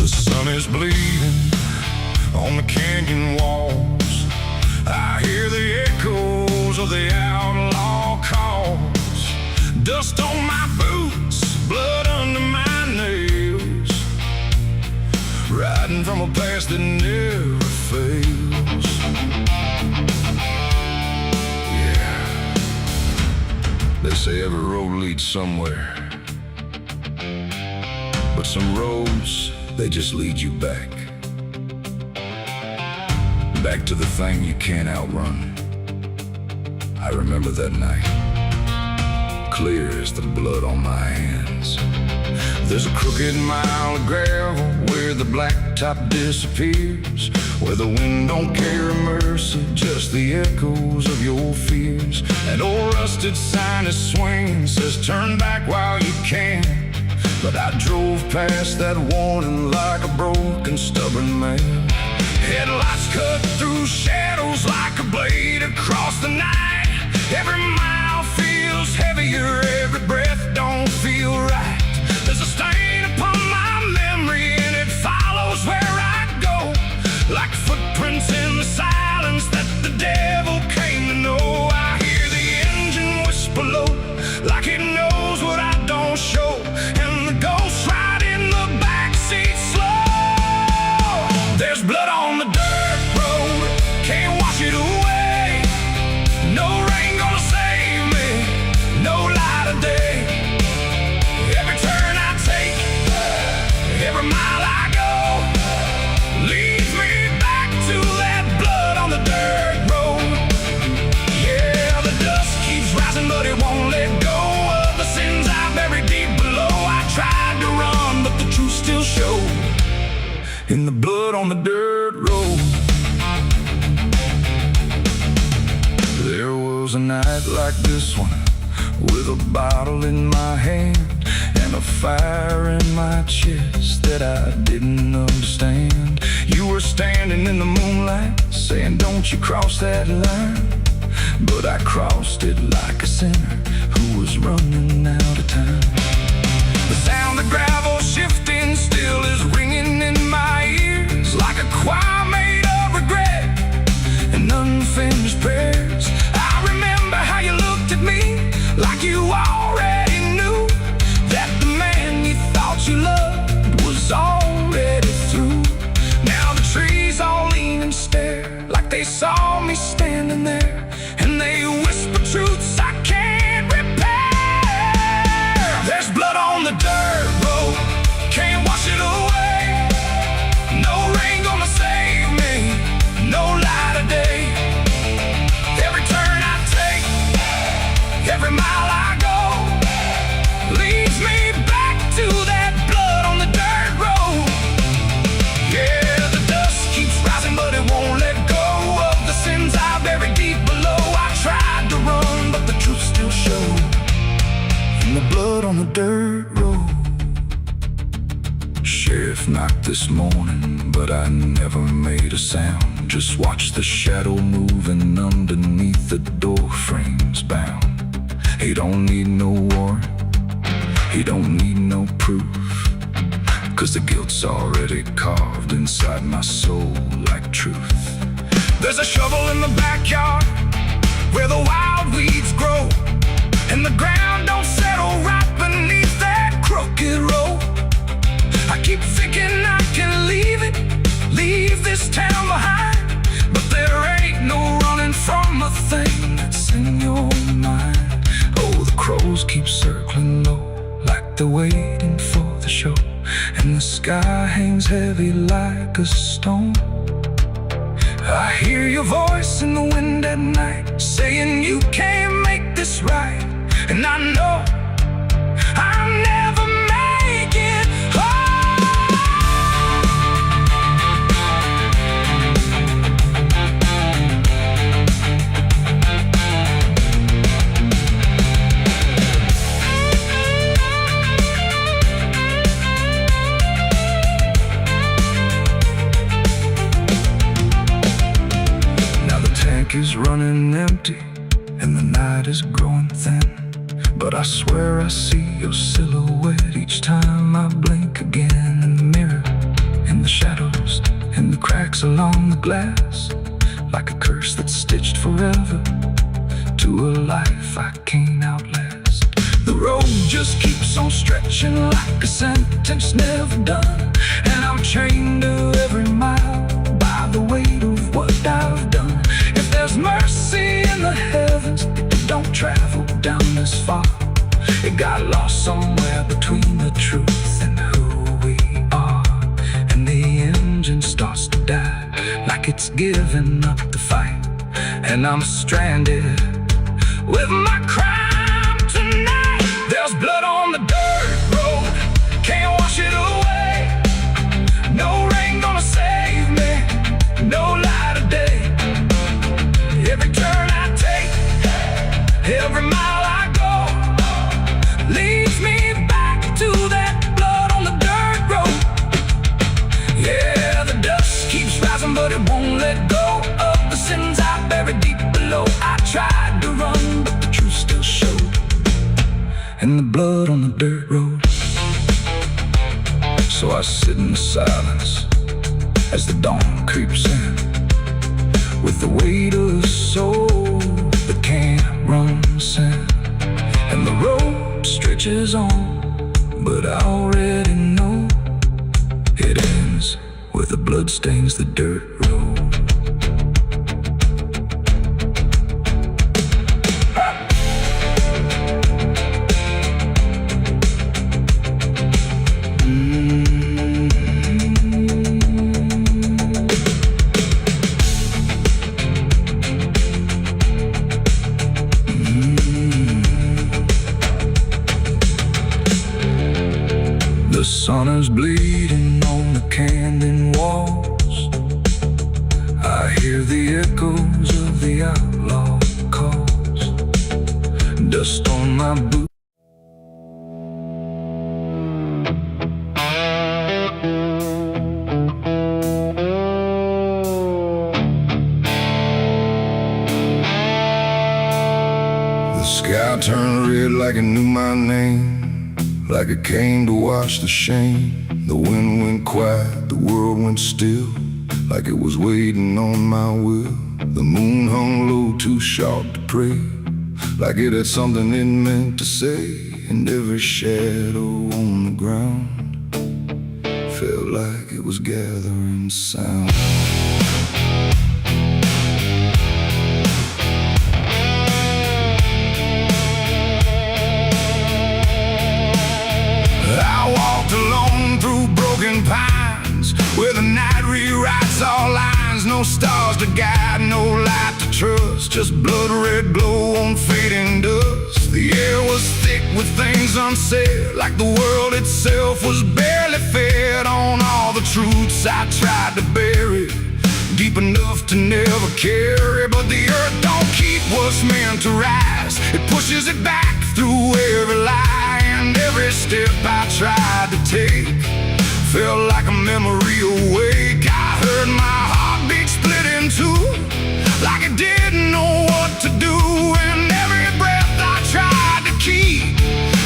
The sun is bleeding on the canyon walls. I hear the echoes of the outlaw calls. Dust on my boots, blood under my nails, riding from a past that never fails. Yeah, they say every road leads somewhere, but some roads, they just lead you back to the thing you can't outrun. I remember that night, clear as the blood on my hands. There's a crooked mile of gravel where the blacktop disappears, where the wind don't carry mercy, just the echoes of your fears. An old rusted sign is swinging, says turn back while you can. But I drove past that warning like a broken, stubborn man. Headlights cut through shadows like a blade across the night. Every mile feels heavier, every breath don't feel right. There's a stain upon my memory and it follows where I go, like footprints in the in the blood on the dirt road. There was a night like this one, with a bottle in my hand and a fire in my chest that I didn't understand. You were standing in the moonlight, saying, "Don't you cross that line." But I crossed it like a sinner who was running out of time. The sound of gravel shifting still is ringing in my ears, like a choir made of regret and unfinished prayers. I remember how you looked at me like you already knew that the man you thought you loved was already through. Now the trees all lean and stare like they saw me standing there, and they whisper truths I can't repair. There's blood on the dirt road, can't wash it away. No rain gonna save me, no light of day. Every turn I take, every mile I go, leads me back to that blood on the dirt road. Yeah, the dust keeps rising, but it won't let go of the sins I buried deep below. I tried to run, but the truth still showed in the blood on the dirt road. Sheriff knocked this morning, but I never made a sound. Just watched the shadow moving underneath the door frames bound. He don't need no warrant, he don't need no proof, 'cause the guilt's already carved inside my soul like truth. There's a shovel in the backyard where the wild weeds grow, and the ground don't settle right beneath that crooked road. I keep thinking I can leave it, leave this town behind, but there ain't no running from a thing that's in your mind. Oh, the crows keep circling low like they're waiting for the show, and the sky hangs heavy like a stone. I hear your voice in the wind at night, saying you can't make this right, and I know I'll never make it home. Now the tank is running empty and the night is growing thin, but I swear I see your silhouette each time I blink again. In the mirror, in the shadows, in the cracks along the glass, like a curse that's stitched forever to a life I can't outlast. The road just keeps on stretching like a sentence never done, and I'm chained to every mile by the weight of what I've done. If there's mercy in the heavens, it don't travel down this far. It got lost somewhere between the truth and who we are, and the engine starts to die like it's giving up the fight, and I'm stranded with my crime tonight. There's blood on the dirt road, can't wash it away. No rain gonna save me, no light of day. Every turn I take, every mile I go, leads me back to that blood on the dirt road. Yeah, the dust keeps rising, but it won't let go of the sins I buried deep below. I tried to run, but the truth still showed in the blood on the dirt road. So I sit in the silence as the dawn creeps in, with the weight of a soul that can't run sin. And the road stretches on, but I already know it ends where the blood stains the dirt road. The sun is bleeding on the canyon wall, turned red like it knew my name, like it came to wash the shame. The wind went quiet, the world went still, like it was waiting on my will. The moon hung low, too sharp to pray, like it had something it meant to say. And every shadow on the ground felt like it was gathering sound. I walked alone through broken pines, where the night rewrites all lines. No stars to guide, no light to trust, just blood red glow on fading dust. The air was thick with things unsaid, like the world itself was barely fed on all the truths I tried to bury, deep enough to never carry. But the earth don't keep what's meant to rise, it pushes it back through every lie. And every step I tried to take felt like a memory awake. I heard my heartbeat split in two, like it didn't know what to do. And every breath I tried to keep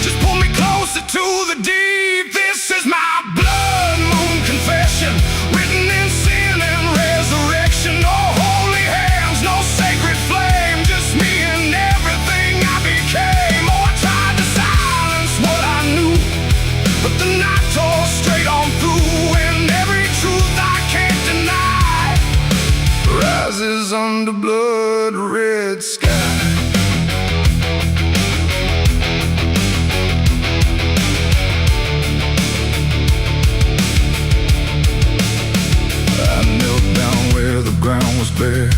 just pulled me closer to the deep. This is my blood moon confession, written in sin and resurrection. No holy hands, no sacred flame, just me and everything I became. Oh, I tried to silence what I knew, but the night tore straight on through. And every truth I can't deny rises under blood red sky. I knelt down where the ground was bare,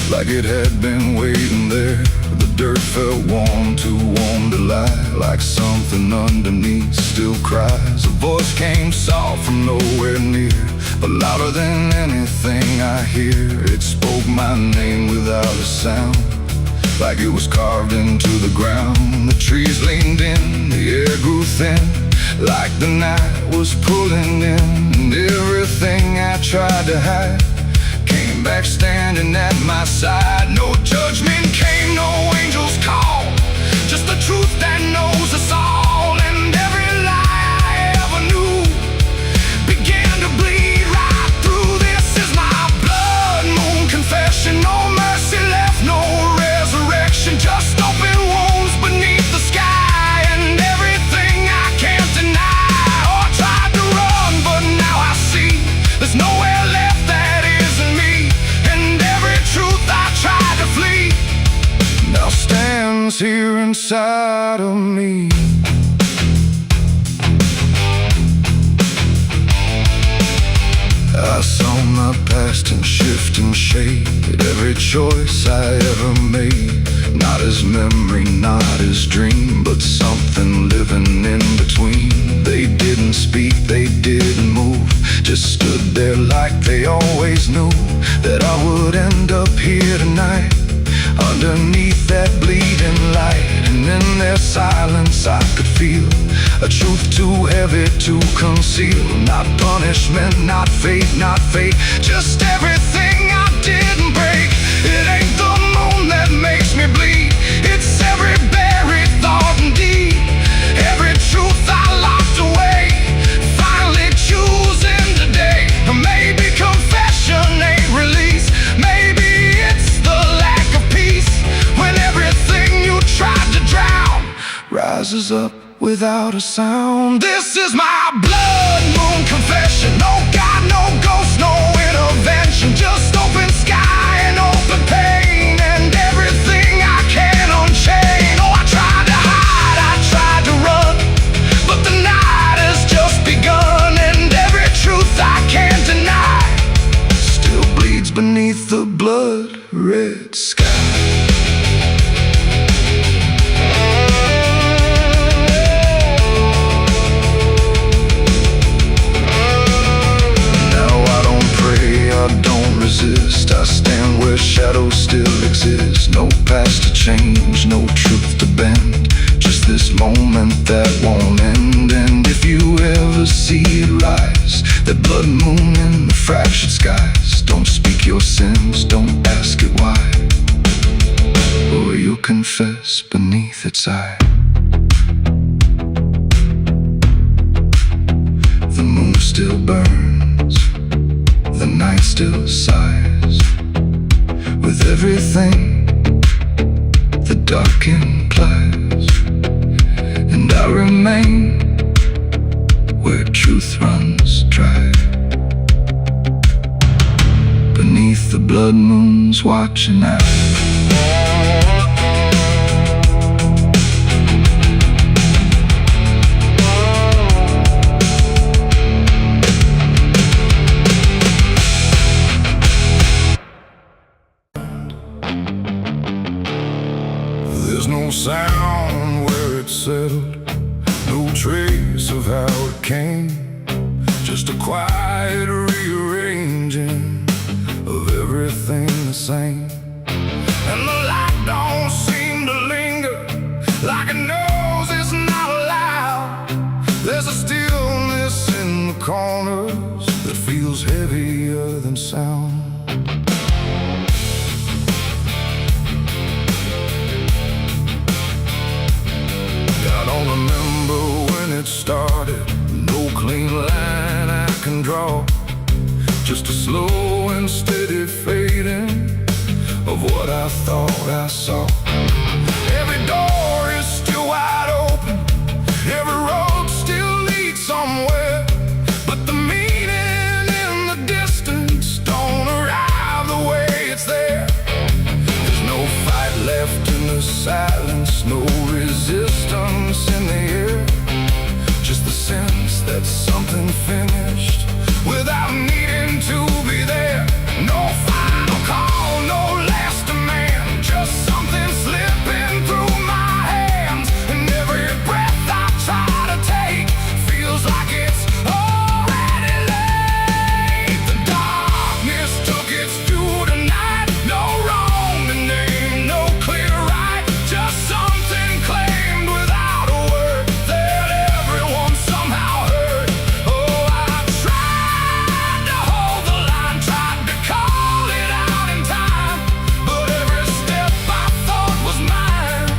like it had been waiting there. The dirt felt warm, too warm to lie, like something underneath still cries. A voice came soft from nowhere near, but louder than anything I hear. It spoke my name without a sound, like it was carved into the ground. The trees leaned in, the air grew thin, like the night was pulling in. And everything I tried to hide came back standing at my side. No judgment came, no angel's call, just the truth that knows us all. And every lie I ever knew began to bleed right through. This is my blood moon confession. No mercy left, no resurrection, just open wounds beneath the sky. And everything I can't deny. Oh, I tried to run, but now I see there's nowhere left that isn't me. And every truth I tried to flee now stands here inside of me. I saw my past in shifting shade, every choice I ever made, not as memory, not as dream, but something living in between. They didn't speak, they didn't move, just stood there like they always knew that I would end up here tonight, underneath that bleeding light. And in their silence I could feel a truth too heavy to conceal. Not punishment, not fate, not fate, just everything I didn't break. It ain't the moon that makes me bleed, it's every buried thought and deed, every truth I locked away, finally choosing today. Maybe confession ain't release, maybe it's the lack of peace, when everything you tried to drown rises up without a sound. This is my blood moon confession. No God, no ghost, no intervention, just open sky and open pain, and everything I can unchain. Oh, I tried to hide, I tried to run, but the night has just begun. And every truth I can't deny still bleeds beneath the blood red sky. I stand where shadows still exist, no past to change, no truth to bend, just this moment that won't end. And if you ever see it rise, that blood moon in the fractured skies, don't speak your sins, don't ask it why, or you'll confess beneath its eye. The moon still burns, the night still sighs, with everything the dark implies. And I remain where truth runs dry, beneath the blood moon's watching eye. There's no sound where it settled, no trace of how it came, just a quiet rearranging of everything the same. And the light don't seem to linger, like it knows it's not allowed. There's a stillness in the corners that feels heavier than sound. I don't remember when it started, no clean line I can draw, just a slow and steady fading of what I thought I saw. Every door is still wide open, every road still leads somewhere, but the meaning in the distance don't arrive the way it's there. There's no fight left in the silence, no resistance in the air, just the sense that something finished without needing to be there. No final call, no last demand, just something slipping through my hands. And every breath I try to take feels like it's already late. The darkness took its due tonight, no wrong to name, no clear right, just something claimed without a word that everyone somehow heard. Oh, I tried to hold the line, tried to call it out in time, but every step I thought was mine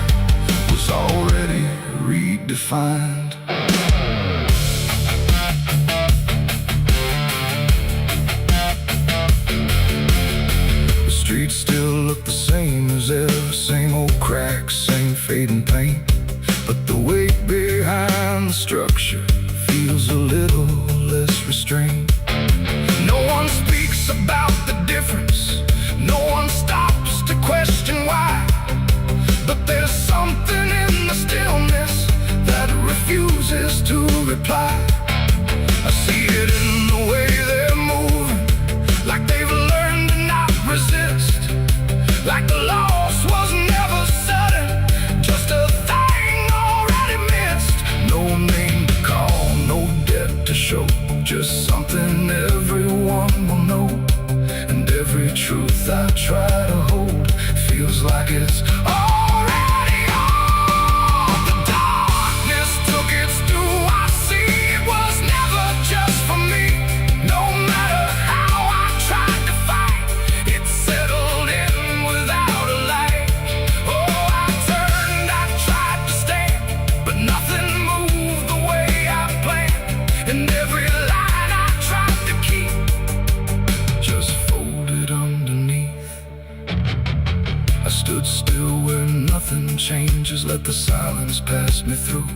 was already redefined. The streets still look the same as ever, same old cracks, same fading paint, but the weight behind the structure feels a little less restrained. No one speaks about the difference, no one stops to question why, but there's something in the stillness that refuses to reply. I see it in the way they're moving, like they've learned to not resist, like the loss was never sudden, just a thing already missed. No name to call, no debt to show, just something everyone will know. And every truth I try to hold feels like it's already on. The darkness took its due, I see it was never just for me. No matter how I tried to fight, it settled in without a light. Oh, I turned, I tried to stand, but nothing moved the way I planned. And every line I tried to keep just folded underneath. I stood still where nothing changes, let the silence pass me through.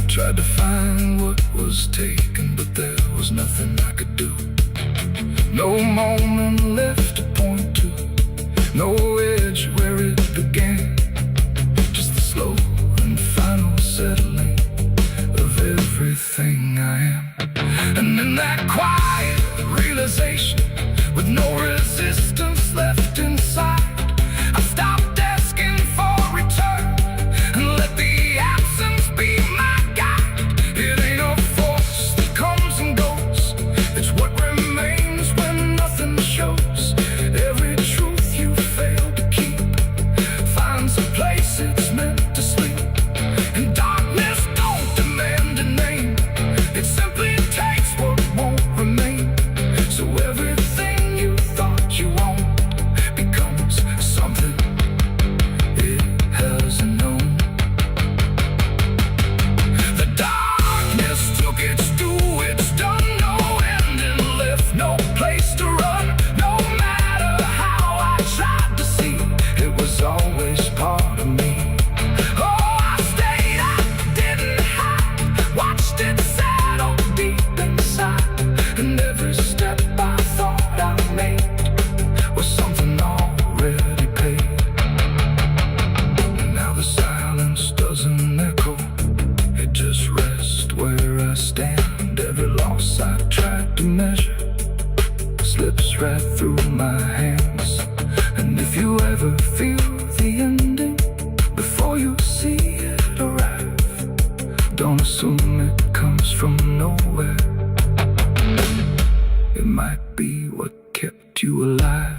Tried to find what was taken, but there was nothing I could do. No moment left to point to, no edge where it began, just the slow and final settling of everything I am. And in that quiet realization, with no resistance left inside, I stopped asking for return and let the absence be my guide. It ain't a force that comes and goes, it's what remains when nothing shows. Every truth you fail to keep finds a place it's meant to sleep. And darkness don't demand a name, it simply takes what won't remain. So every slips right through my hands. And if you ever feel the ending before you see it arrive, don't assume it comes from nowhere. It might be what kept you alive.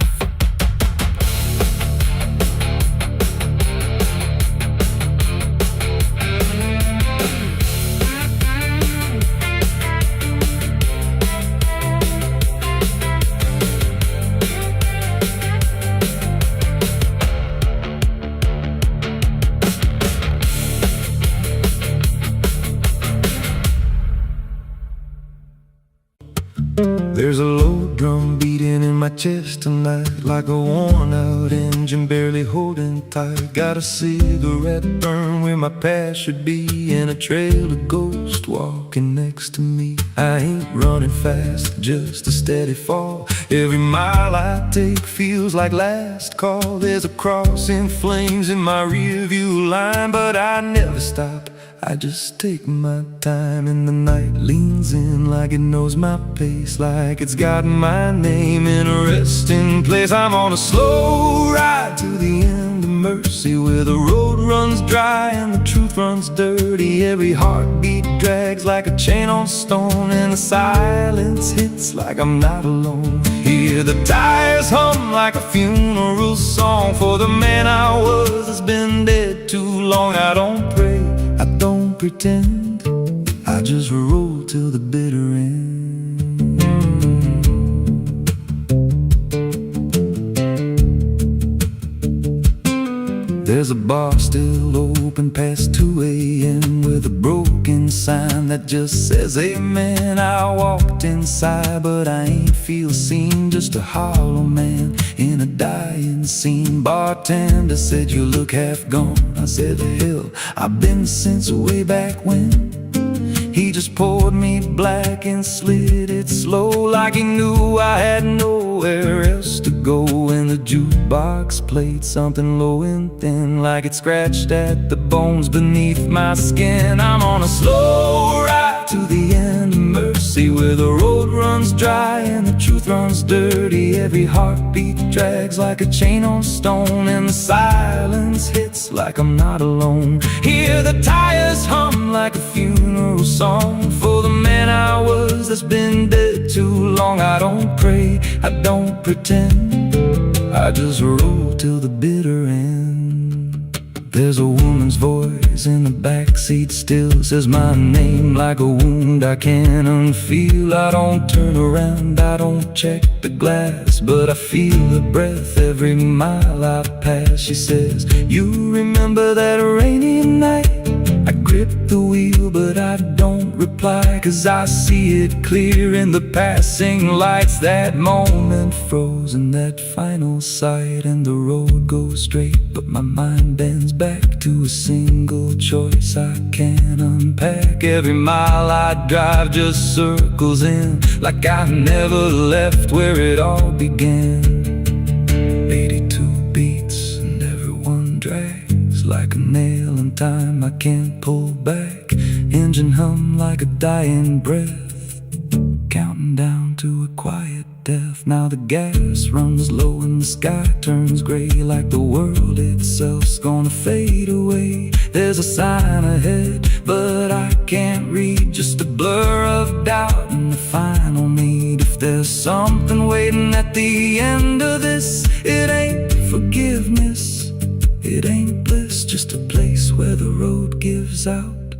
There's a low drum beating in my chest tonight, like a worn-out engine barely holding tight. Got a cigarette burn where my past should be, and a trail of ghosts walking next to me. I ain't running fast, just a steady fall. Every mile I take feels like last call. There's a cross in flames in my rearview line, but I never stop. I just take my time, and the night leans in like it knows my pace, like it's got my name in a resting place. I'm on a slow ride to the end of mercy, where the road runs dry and the truth runs dirty. Every heartbeat drags like a chain on stone, and the silence hits like I'm not alone. Hear the tires hum like a funeral song for the man I was that's been dead too long. I don't pray, I don't pretend, I just roll till the bitter end. There's a bar still open past 2 a.m. with a broken sign that just says amen. I walked inside, but I ain't feel seen, just a hollow man in a dying scene. Bartender said, "You look half gone." I said, "The hell, I've been since way back when." He just poured me black and slid it slow, like he knew I had nowhere else to go. And the jukebox played something low and thin, like it scratched at the bones beneath my skin. I'm on a slow ride to the end of mercy, where the road runs dry and the truth runs dirty. Every heartbeat drags like a chain on stone, and the silence hits like I'm not alone. Hear the tires hum like a funeral song for the man I was that's been dead too long. I don't pray, I don't pretend, I just roll till the bitter end. There's a woman's voice in the backseat still, says my name like a wound I can't unfeel. I don't turn around, I don't check the glass, but I feel her breath every mile I pass. She says, "You remember that rainy night?" I grip the wheel, but I don't reply, 'cause I see it clear in the passing lights. That moment frozen, that final sight, and the road goes straight, but my mind bends back to a single choice I can't unpack. Every mile I drive just circles in, like I never left where it all began. 82 beats and everyone drags like a nail in time I can't pull back. Engine hum like a dying breath, counting down to a quiet death. Now the gas runs low and the sky turns gray, like the world itself's gonna fade away. There's a sign ahead, but I can't read, just a blur of doubt and the final need. If there's something waiting at the end of this, it ain't forgiveness, it ain't bliss, just a place where the road gives out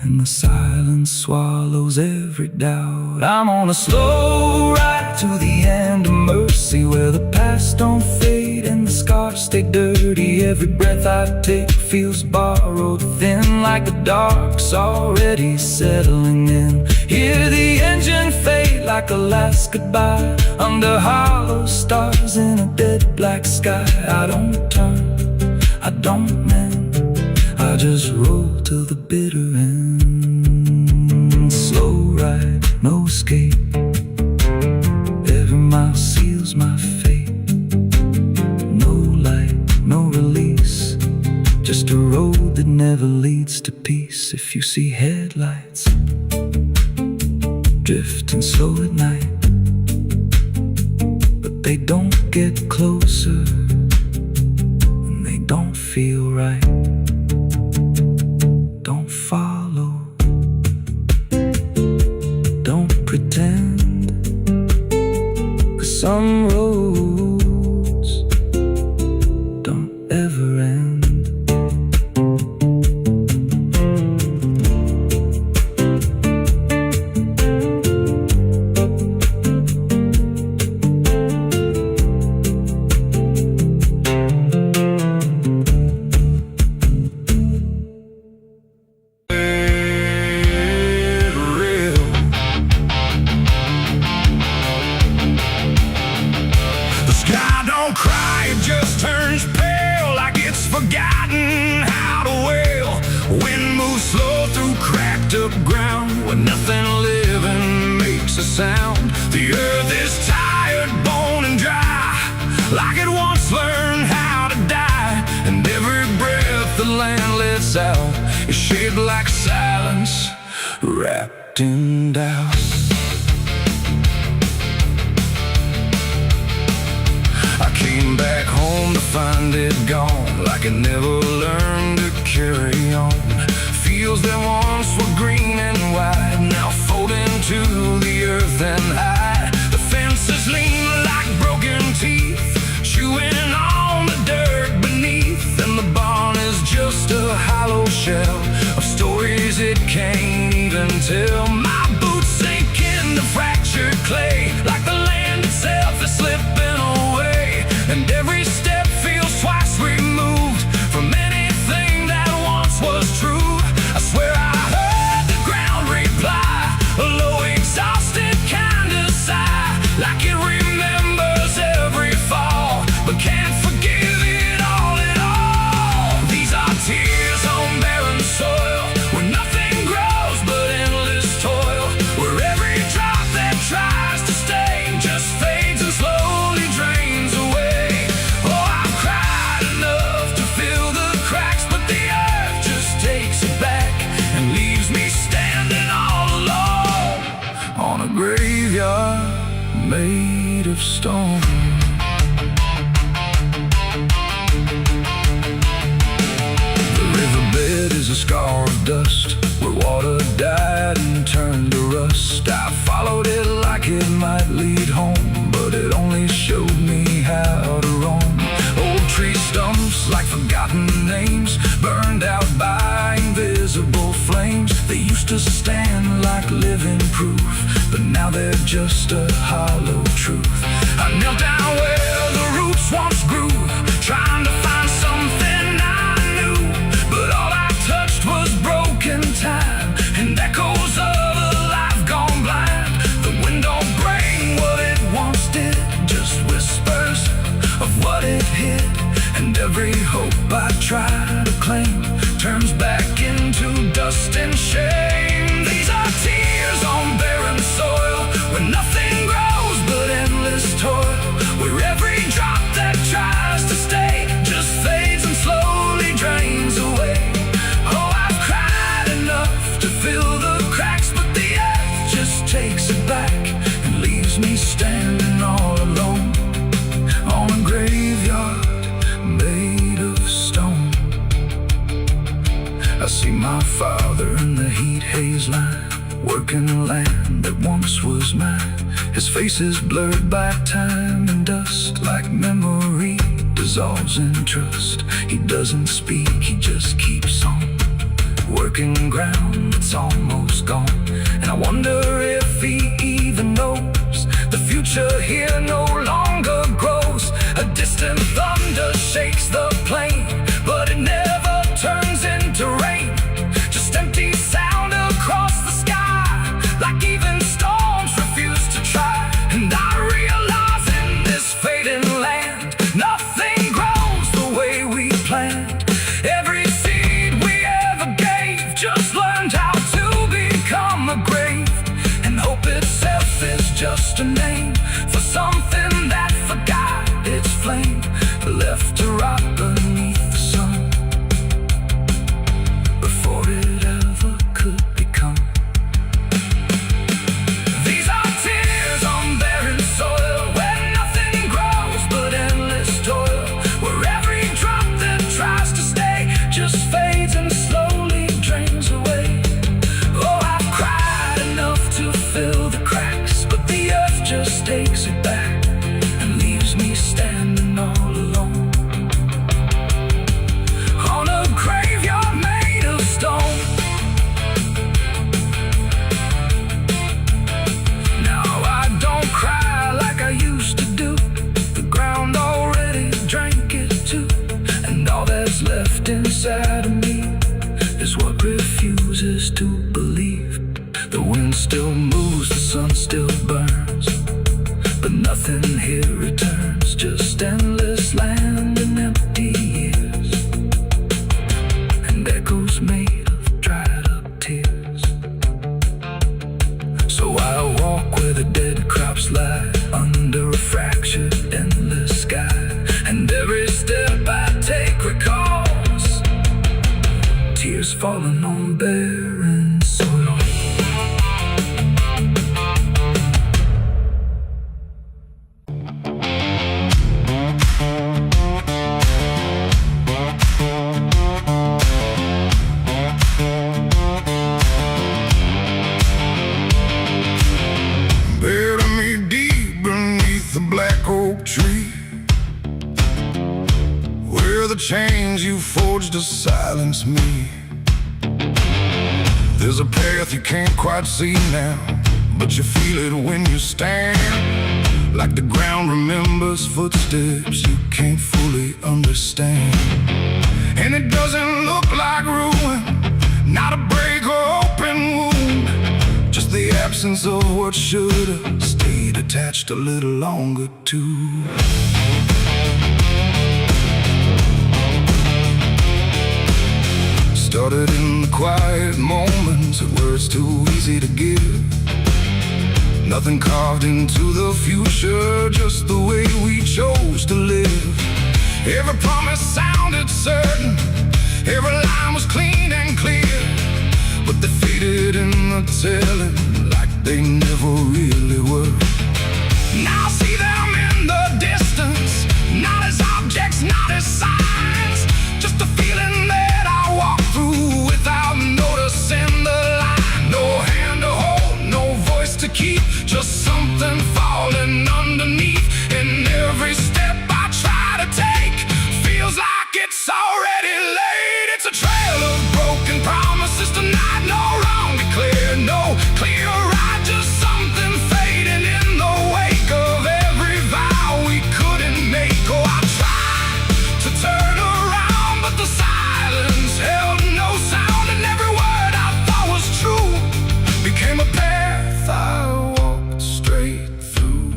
and the silence swallows every doubt. I'm on a slow ride to the end of mercy, where the past don't fade and the scars stay dirty. Every breath I take feels borrowed thin, like the dark's already settling in. Hear the engine fade like a last goodbye, under hollow stars in a dead black sky. I don't turn, I don't mend, I just roll till the bitter end. Slow ride, no escape, every mile seals my fate. No light, no release, just a road that never leads to peace. If you see headlights drifting slow at night, they don't get closer, and they don't feel right. Don't follow, don't pretend, 'cause some roads don't ever end. Forgotten how to wail. Wind moves slow through cracked up ground where nothing living makes a sound. The earth is tired, bone and dry, like it once learned how to die. And every breath the land lets out is shaped like silence, wrapped in doubt. I came back home to find it gone, like it never learned to carry on. Fields that once were green and wide, now fold into the earth and hide. The fences lean like broken teeth, chewing on the dirt beneath. And the barn is just a hollow shell of stories it can't even tell. My boots sink into fractured clay, like the land itself is slipping away. And every step feels twice removed from anything that once was true. I swear I heard the ground reply, a low exhausted kind of sigh, like it remembers every fall, but can't forgive it all at all. These are tears on barren soil, where nothing grows but endless toil, where every drop that tries to stay just fades and slowly drains away. Graveyard made of stone. The riverbed is a scar of dust, where water died and turned to rust. I followed it like it might lead home, but it only showed me how to roam. Old tree stumps like forgotten names, burned out by invisible flames. They used to stand like living proof, but now they're just a hollow truth. I knelt down where the roots once grew, trying to find something I knew, but all I touched was broken time and echoes of a life gone blind. The wind don't bring what it once did, just whispers of what it hid. And every hope I try to claim turns back into dust and shame. These are tears on barren soil, where nothing grows but endless toil, where every drop that tries to stay just fades and slowly drains away. Oh, I've cried enough to fill the cracks, but the earth just takes it back and leaves me standing all alone on a graveyard made of stone. I see my father in the heat haze line, working land that once was mine. His face is blurred by time and dust, like memory dissolves in trust. He doesn't speak, he just keeps on working ground that's almost gone. And I wonder if he even knows the future here no longer grows. A distant thunder shakes the plain, but it never turns into rain, just empty sound across the sky, like even storms refuse to try. And I realize in this fading land, nothing grows the way we planned. Every seed we ever gave just learned how to become a grave, and hope itself is just a name for something that forgot its flame, left to rot beneath the sun before it ever could become. These are tears on barren soil, where nothing grows takes it back and leaves me standing all alone on a graveyard made of stone. Now I don't cry like I used to do. The ground already drank it too, and all that's left inside of me is what refuses to believe. The wind still moves, the sun still burns, but nothing here returns, just endless land and empty years, and echoes made of dried up tears. So I walk where the dead crops lie, under a fractured endless sky, and every step I take recalls tears falling on barren soil. Bury me deep beneath the black oak tree, where the chains you forged to silence me. There's a path you can't quite see now, but you feel it when you stand, like the ground remembers footsteps you can't fully understand. And it doesn't look like ruin, not a break or open wound, just the absence of what should have stayed attached a little longer too. Started in the quiet moments where it's too easy to give. Nothing carved into the future, just the way we chose to live. Every promise sounded certain, every line was clean and clear, but they faded in the telling like they never really were. Now I see them in the distance, not as objects, not as signs, just a feeling that I walk through without noticing the line. No hand to hold, no voice to keep, just something falling underneath. And every step I try to take feels like it's already late. It's a trail of broken promises tonight, no wrong declared, no clear right, just something fading in the wake of every vow we couldn't make. Oh, I tried to turn around, but the silence held no sound, and every word I thought was true became a path I walked straight through.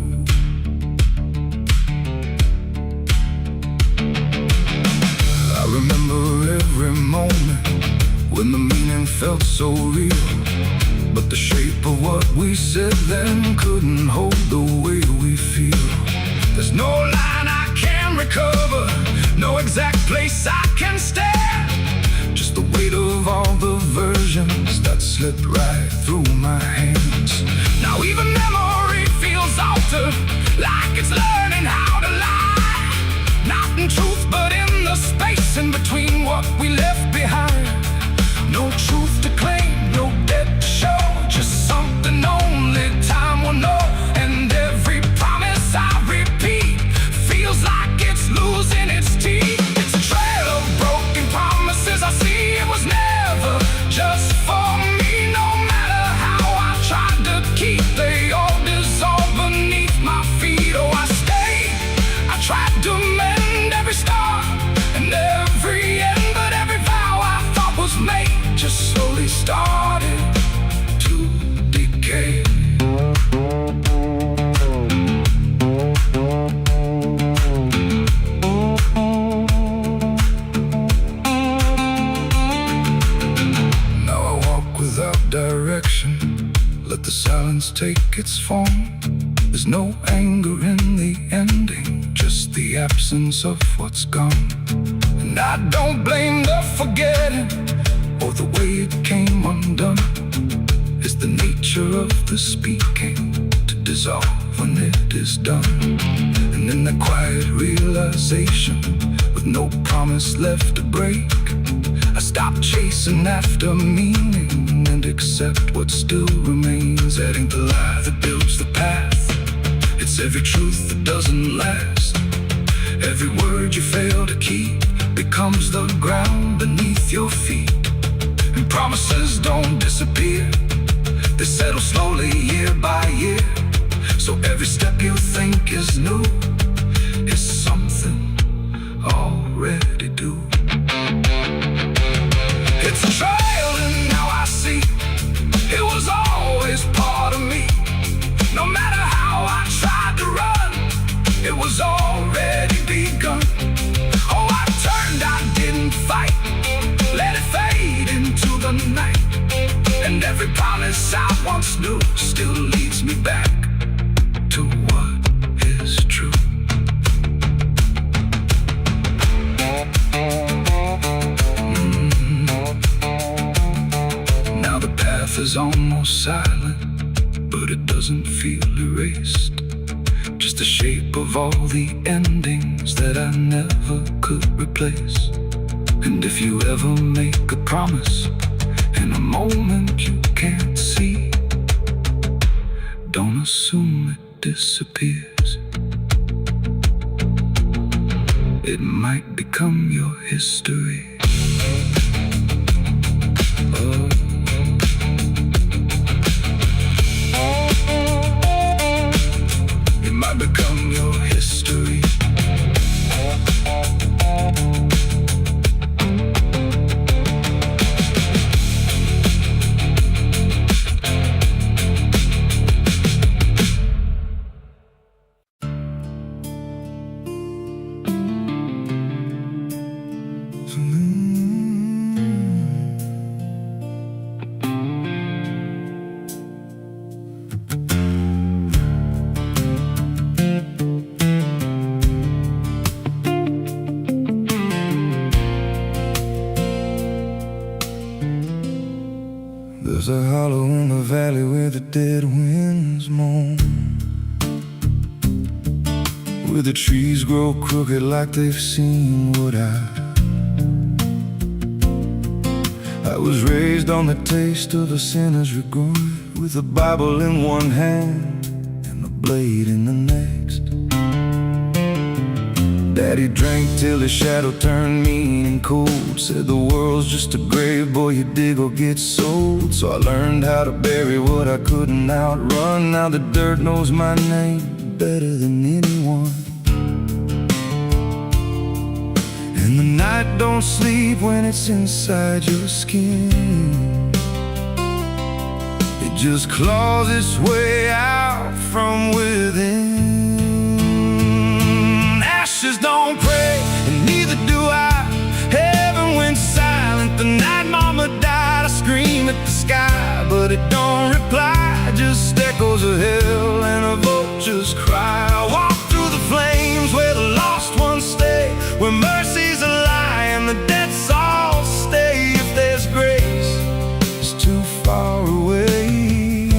I remember every moment when the meaning felt so real, but the shape of what we said then couldn't hold the way we feel. There's no line I can recover, no exact place I can stand, just the weight of all the versions that slipped right through my hands. Now even memory feels altered, like it's learning how to lie, not in truth but in the space in between what we left behind. No truth to claim, no debt to show, just something only time will know. And every promise I repeat feels like it's losing its teeth. It's a trail of broken promises I see. It was never just for me, no matter how I tried to keep, they all dissolve beneath my feet. Oh, I stayed, I tried to mend every star and every end, but every vow I thought was made just slowly started to decay. Now I walk without direction, let the silence take its form. There's no anger in the ending, just the absence of what's gone. And I don't blame the forgetting or the way it came undone. It's the nature of the speaking to dissolve when it is done. And in that quiet realization, with no promise left to break, I stop chasing after meaning and accept what still remains. That ain't the lie that builds the path, It's every truth that doesn't last. Every word you fail to keep becomes the ground beneath your feet. And promises don't disappear, they settle slowly year by year. So every step you think is new is something already due. It's a trail and now I see it was always part of me. No matter how I tried to run, it was already begun. Oh, I turned, I didn't fight, let it fade into the night. And every promise I once knew still leads me back to what is true. Now the path is almost silent, but it doesn't feel erased. Just the shape of all the endings that I never could replace. And if you ever make a promise in a moment you can't see, don't assume it disappears. It might become your history. Oh. It might become your history. There's a hollow in the valley where the dead winds moan, where the trees grow crooked like they've seen what I was raised on the taste of a sinner's regret, with a Bible in one hand and a blade in the next. Daddy drank till his shadow turned mean and cold, said the world's just a grave, boy, you dig or get sold. So I learned how to bury what I couldn't outrun. Now the dirt knows my name better than anyone. And the night don't sleep when it's inside your skin. It just claws its way out from within. Ashes don't pray, and neither do I. Heaven went silent the night mama died. I scream at the sky, but it don't reply. Just echoes of hell and a vulture's cry. I walk through the flames where the lost ones stay, where mercy's a lie and the dead souls stay. If there's grace, it's too far away,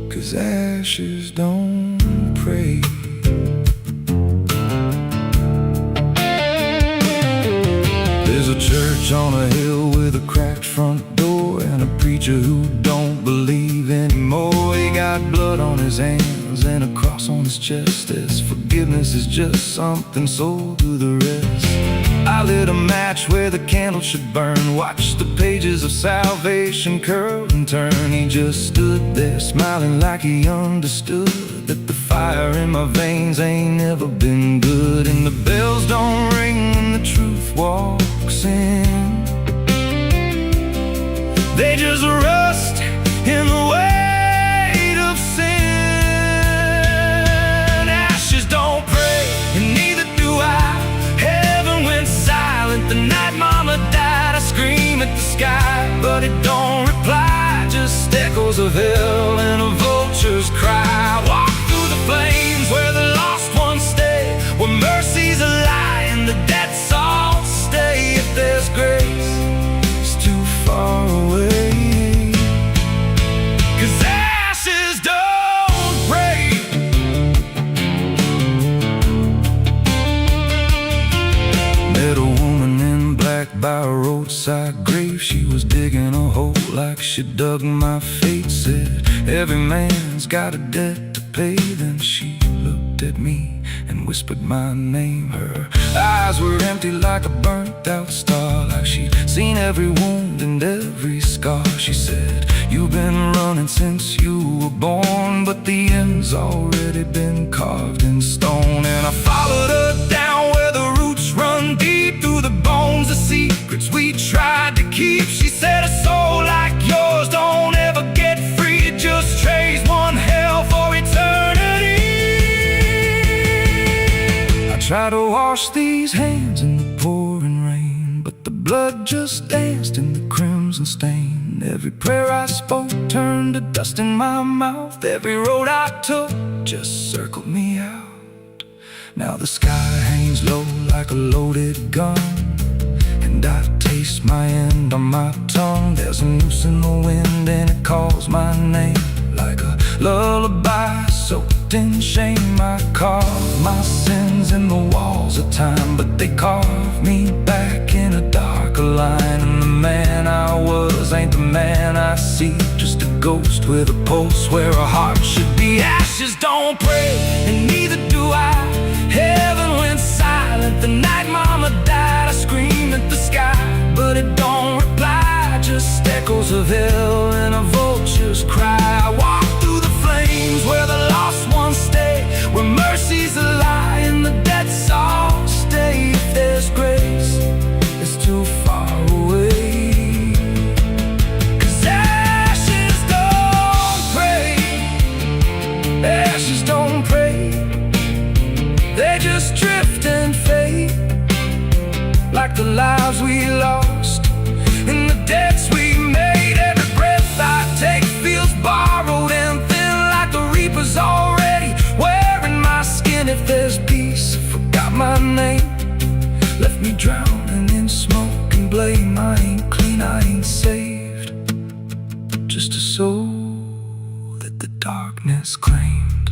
'cause ashes don't pray. There's a church on a hill with a cracked front door, and a preacher who don't believe anymore. He got blood on his hands and a cross on his chest, as forgiveness is just something sold to the rest. I lit a match where the candle should burn, watched the pages of salvation curl and turn. He just stood there smiling like he understood that the fire in my veins ain't never been good. And the bells don't ring when the truth walks in, they just rust in the weight of sin. Ashes don't pray, and neither do I. Heaven went silent the night mama died. I scream at the sky, but it don't reply. Just echoes of hell and a vulture's cry. Walk through the flames where the lost ones stay, where mercy's a lie and the dead souls stay. If there's grace, it's too far away, 'cause ashes don't break. Met a woman in black by a roadside grave. She was digging a hole like she dug my fate. Said every man's got a debt to pay. Then she looked at me and whispered my name. Her eyes were empty like a burnt out star, like she'd seen every wound and every scar. She said, "You've been running since you were born, but the end's already been carved in stone." And I followed her down where the roots run deep through the bones, the secrets we tried to keep. She said, "A soul like yours don't ever get free, it just trades one hell for eternity." I tried to wash these hands in the pouring rain, but the blood just danced in the crimson stain. Every prayer I spoke turned to dust in my mouth. Every road I took just circled me out. Now the sky hangs low like a loaded gun, and I taste my end on my tongue. There's a noose in the wind and it calls my name like a lullaby soaked in shame. I carve my sins in the walls of time, but they carve me back in a darker line. And the man I was ain't the man I see, just a ghost with a pulse where a heart should be. Ashes don't pray, and neither do I. Heaven went silent the night mama died. I screamed at the sky, but it don't reply, just echoes of hell and a vulture's cry. I walk through the flames where the lost ones stay, where mercy's a lie and the dead souls stay. If there's grace, it's too far away, 'cause ashes don't pray, ashes don't pray, they just drift and fade, like the lives we lost and the debts we made. Every breath I take feels borrowed and thin, like the reaper's already wearing my skin. If there's peace, I forgot my name, left me drowning in smoke and blame. I ain't clean, I ain't saved, just a soul that the darkness claimed.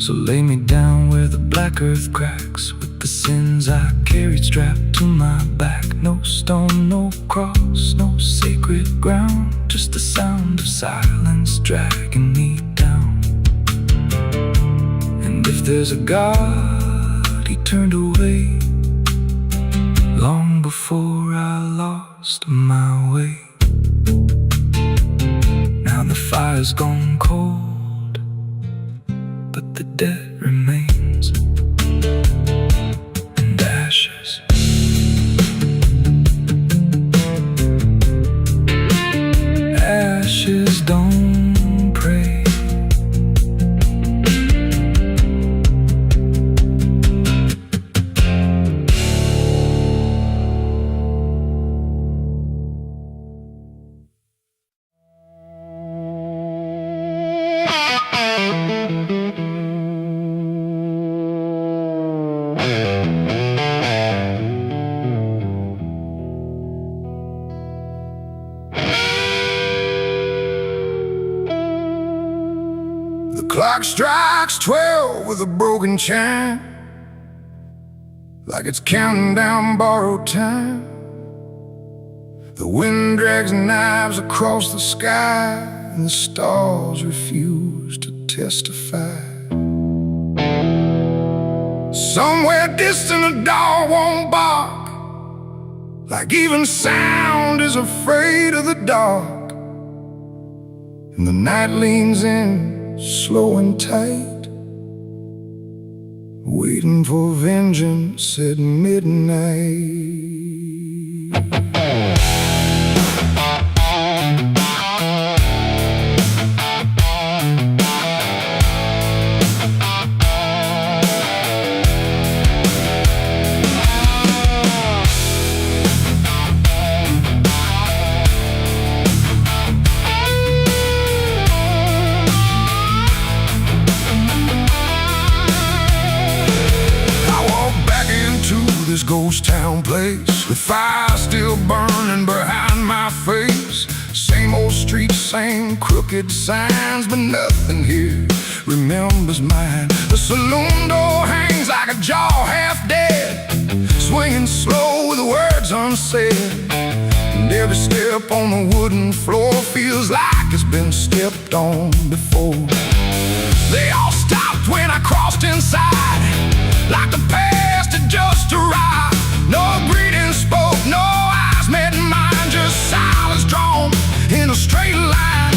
So lay me down where the black earth cracks, with the sins I carried strapped to my back. No stone, no cross, no sacred ground, just the sound of silence dragging me down. And if there's a God, he turned away long before I lost my way. Now the fire's gone cold, but the debt remains, and ashes. Ashes don't pray. The clock strikes 12 with a broken chime, like it's counting down borrowed time. The wind drags knives across the sky, and the stars refuse to testify. Somewhere distant a dog won't bark, like even sound is afraid of the dark. And the night leans in slow and tight, waiting for vengeance at midnight. This ghost town place, with fire still burning behind my face. Same old streets, same crooked signs, but nothing here remembers mine. The saloon door hangs like a jaw half dead, swinging slow with words unsaid. And every step on the wooden floor feels like it's been stepped on before. They all stopped when I crossed inside, like the past had just arrived. No greeting spoke, no eyes met mine, just silence drawn in a straight line.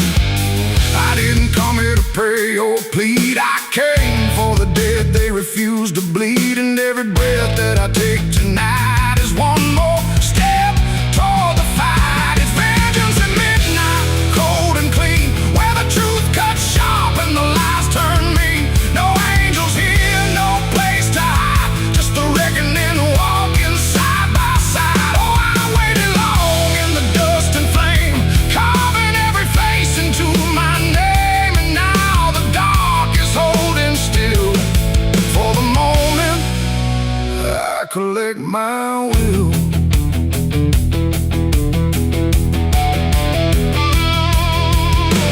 I didn't come here to pray or plead, I came for the dead they refused to bleed. And every breath that I take tonight is one more step toward the fight. It's vengeance at midnight, cold and clean, where the truth cuts sharp and the lies turn mean. No angels here, no place to hide, just the reckoning walking side by side. Oh, I waited long in the dust and flame, carving every face into my name. And now the dark is holding still. For the moment I collect my will.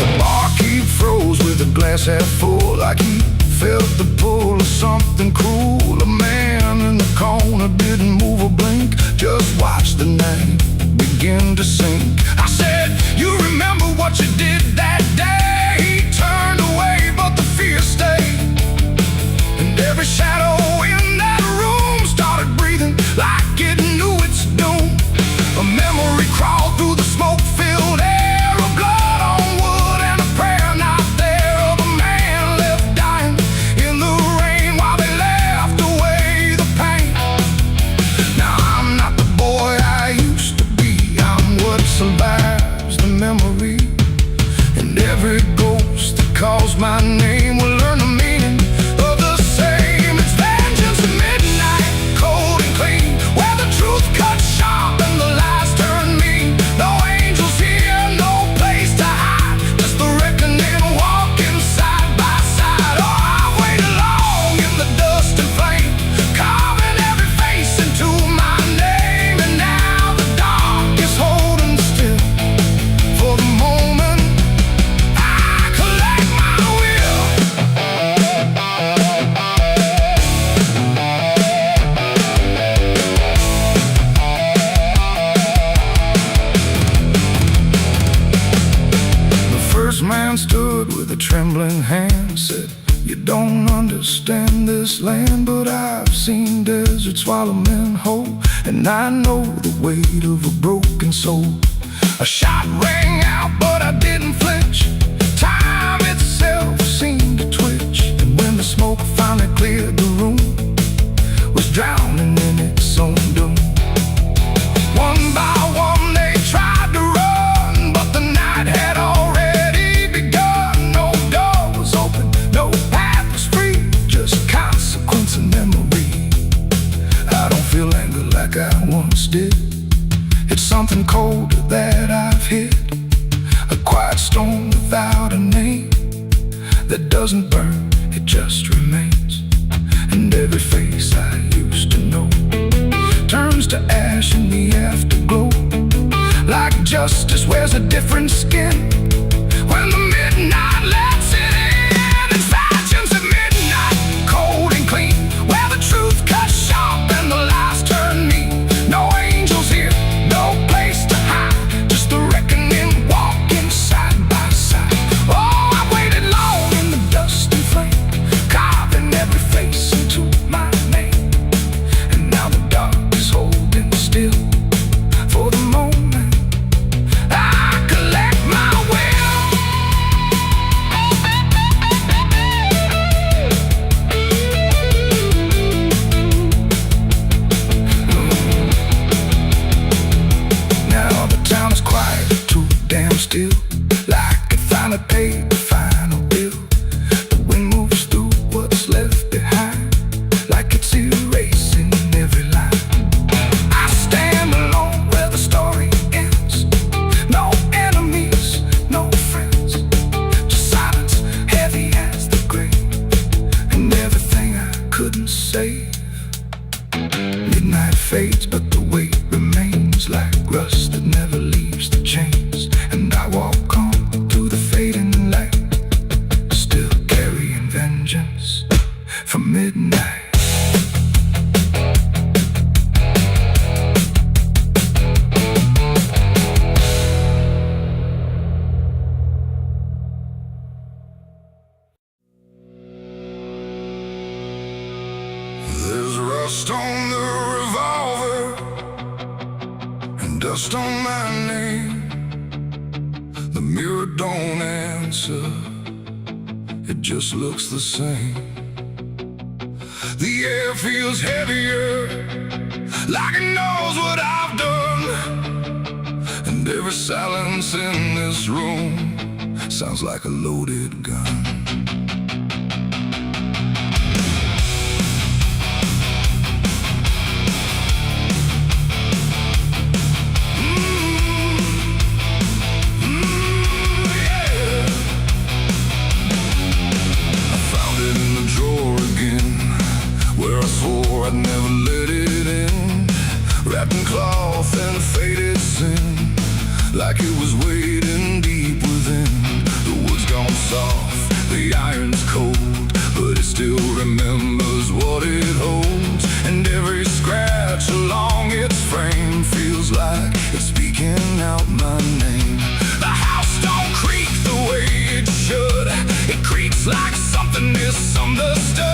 The barkeep froze with a glass half full, like he felt the pull of something cruel. A man in the corner didn't move a blink, just watched the night begin to sink. I said, you remember what you did that day? He turned away, but the fear stayed. And every shadow in that room started breathing like it knew its doom. A memory crawled through the smoke-filled air, of blood on wood and a prayer not there, of a man left dying in the rain while they left away the pain. Now I'm not the boy I used to be, I'm what survives the memory. And every ghost that calls my name will learn the meaning of the same. It's vengeance at midnight, cold and clean, where the truth cuts sharp and the lies turn mean. No angels here, no place to hide, just the reckoning walking side by side. Oh, I waited long in the dust and flame, carving every face into my name. And now the dark is holding still. For the moment I collect my will. The first man stood with a trembling hand, said, you don't understand this land, but I've seen deserts swallow men whole, and I know the weight of a broken soul. A shot rang out, but I didn't flinch. Time itself seemed to twitch, and when the smoke finally cleared the room, was drowning in its own doom. One by one they tried to run, but the night had already begun. No door was open, no path was free, just consequence and memory. I don't feel anger like I once did, it's something colder that I've hid, a quiet storm without a name, that doesn't burn, it just remains. And every face I used to know turns to ash in the afterglow, like justice wears a different skin when the midnight lets it in. It's vengeance at midnight, cold and clean, where the truth cuts sharp and the lies turn mean. No angels here, no place to hide, just the reckoning walking side by side. Oh, I waited long in the dust and flame, carving every face into my name. And now the dark is holding still. For the moment I collect my will. Now the town is quiet, too damn still, like it finally paid the final bill. The wind moves through what's left behind, like it's erasing every line. I stand alone where the story ends, no enemies, no friends, just silence heavy as the grave, and everything I couldn't save. Midnight fades, but the weight remains like rust that never leaves the chains. And I walk on to the fading light, still carrying vengeance from midnight. Rust on the revolver and dust on my name. The mirror don't answer, it just looks the same. The air feels heavier, like it knows what I've done. And every silence in this room sounds like a loaded gun. I'd never let it in, wrapped in cloth and a faded sin, like it was waiting deep within. The wood's gone soft, the iron's cold, but it still remembers what it holds. And every scratch along its frame feels like it's speaking out my name. The house don't creak the way it should, it creaks like something misunderstood.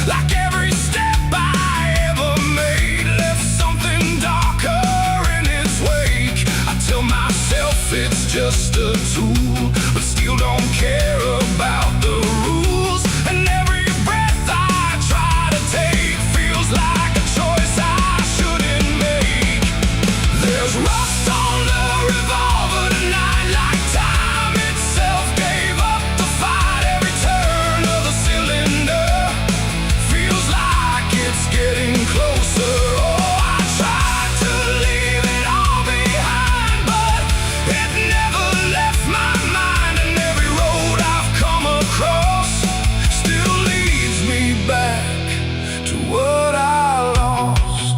Like every step I ever made left something darker in its wake. I tell myself it's just a tool, but still don't care about the rules. And every breath I try to take feels like a choice I shouldn't make. There's rust on the revolver tonight, like time itself gave up the fight. Every turn of the cylinder feels like it's getting closer. Oh, I tried to leave it all behind, but it never left my mind. And every road I've come across still leads me back to what I lost.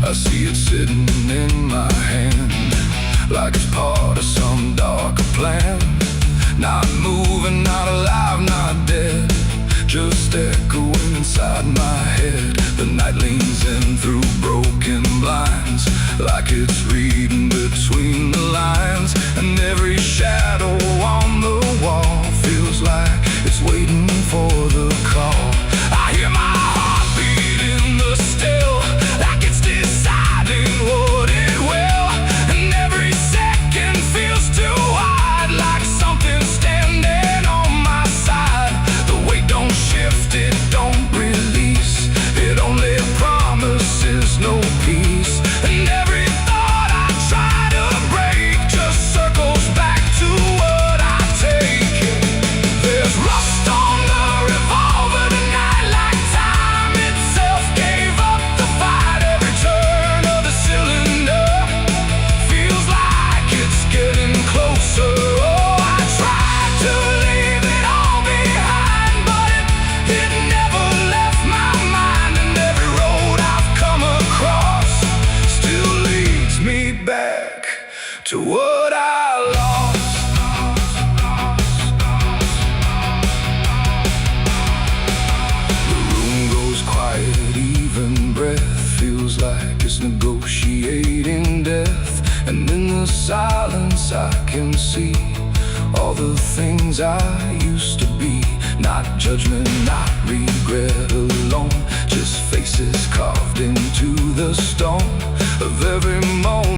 I see it sitting in my hand, like it's part of some darker plan. Not moving, not alive, not dead, just echoing inside my head. The night leans in through broken blinds, like it's reading between the lines. And every shadow on the wall feels like it's waiting for the call. I hear my heart beat in the still, like it's deciding what it will. And every second feels too wide, like something's standing on my side. The weight don't shift, it don't release, it only promises no peace. And every thought I try to break just circles back to what I take. There's rust on the revolver tonight, like time itself gave up the fight. Every turn of the cylinder feels like it's getting closer. Oh, I tried to leave it all behind, but it never left my mind. And every road I've come across still leads me back to what I lost. The room goes quiet, even breath feels like it's negotiating death. And in the silence I can see all the things I used to be. Not judgment, not regret alone, just faces carved into the stone of every moment.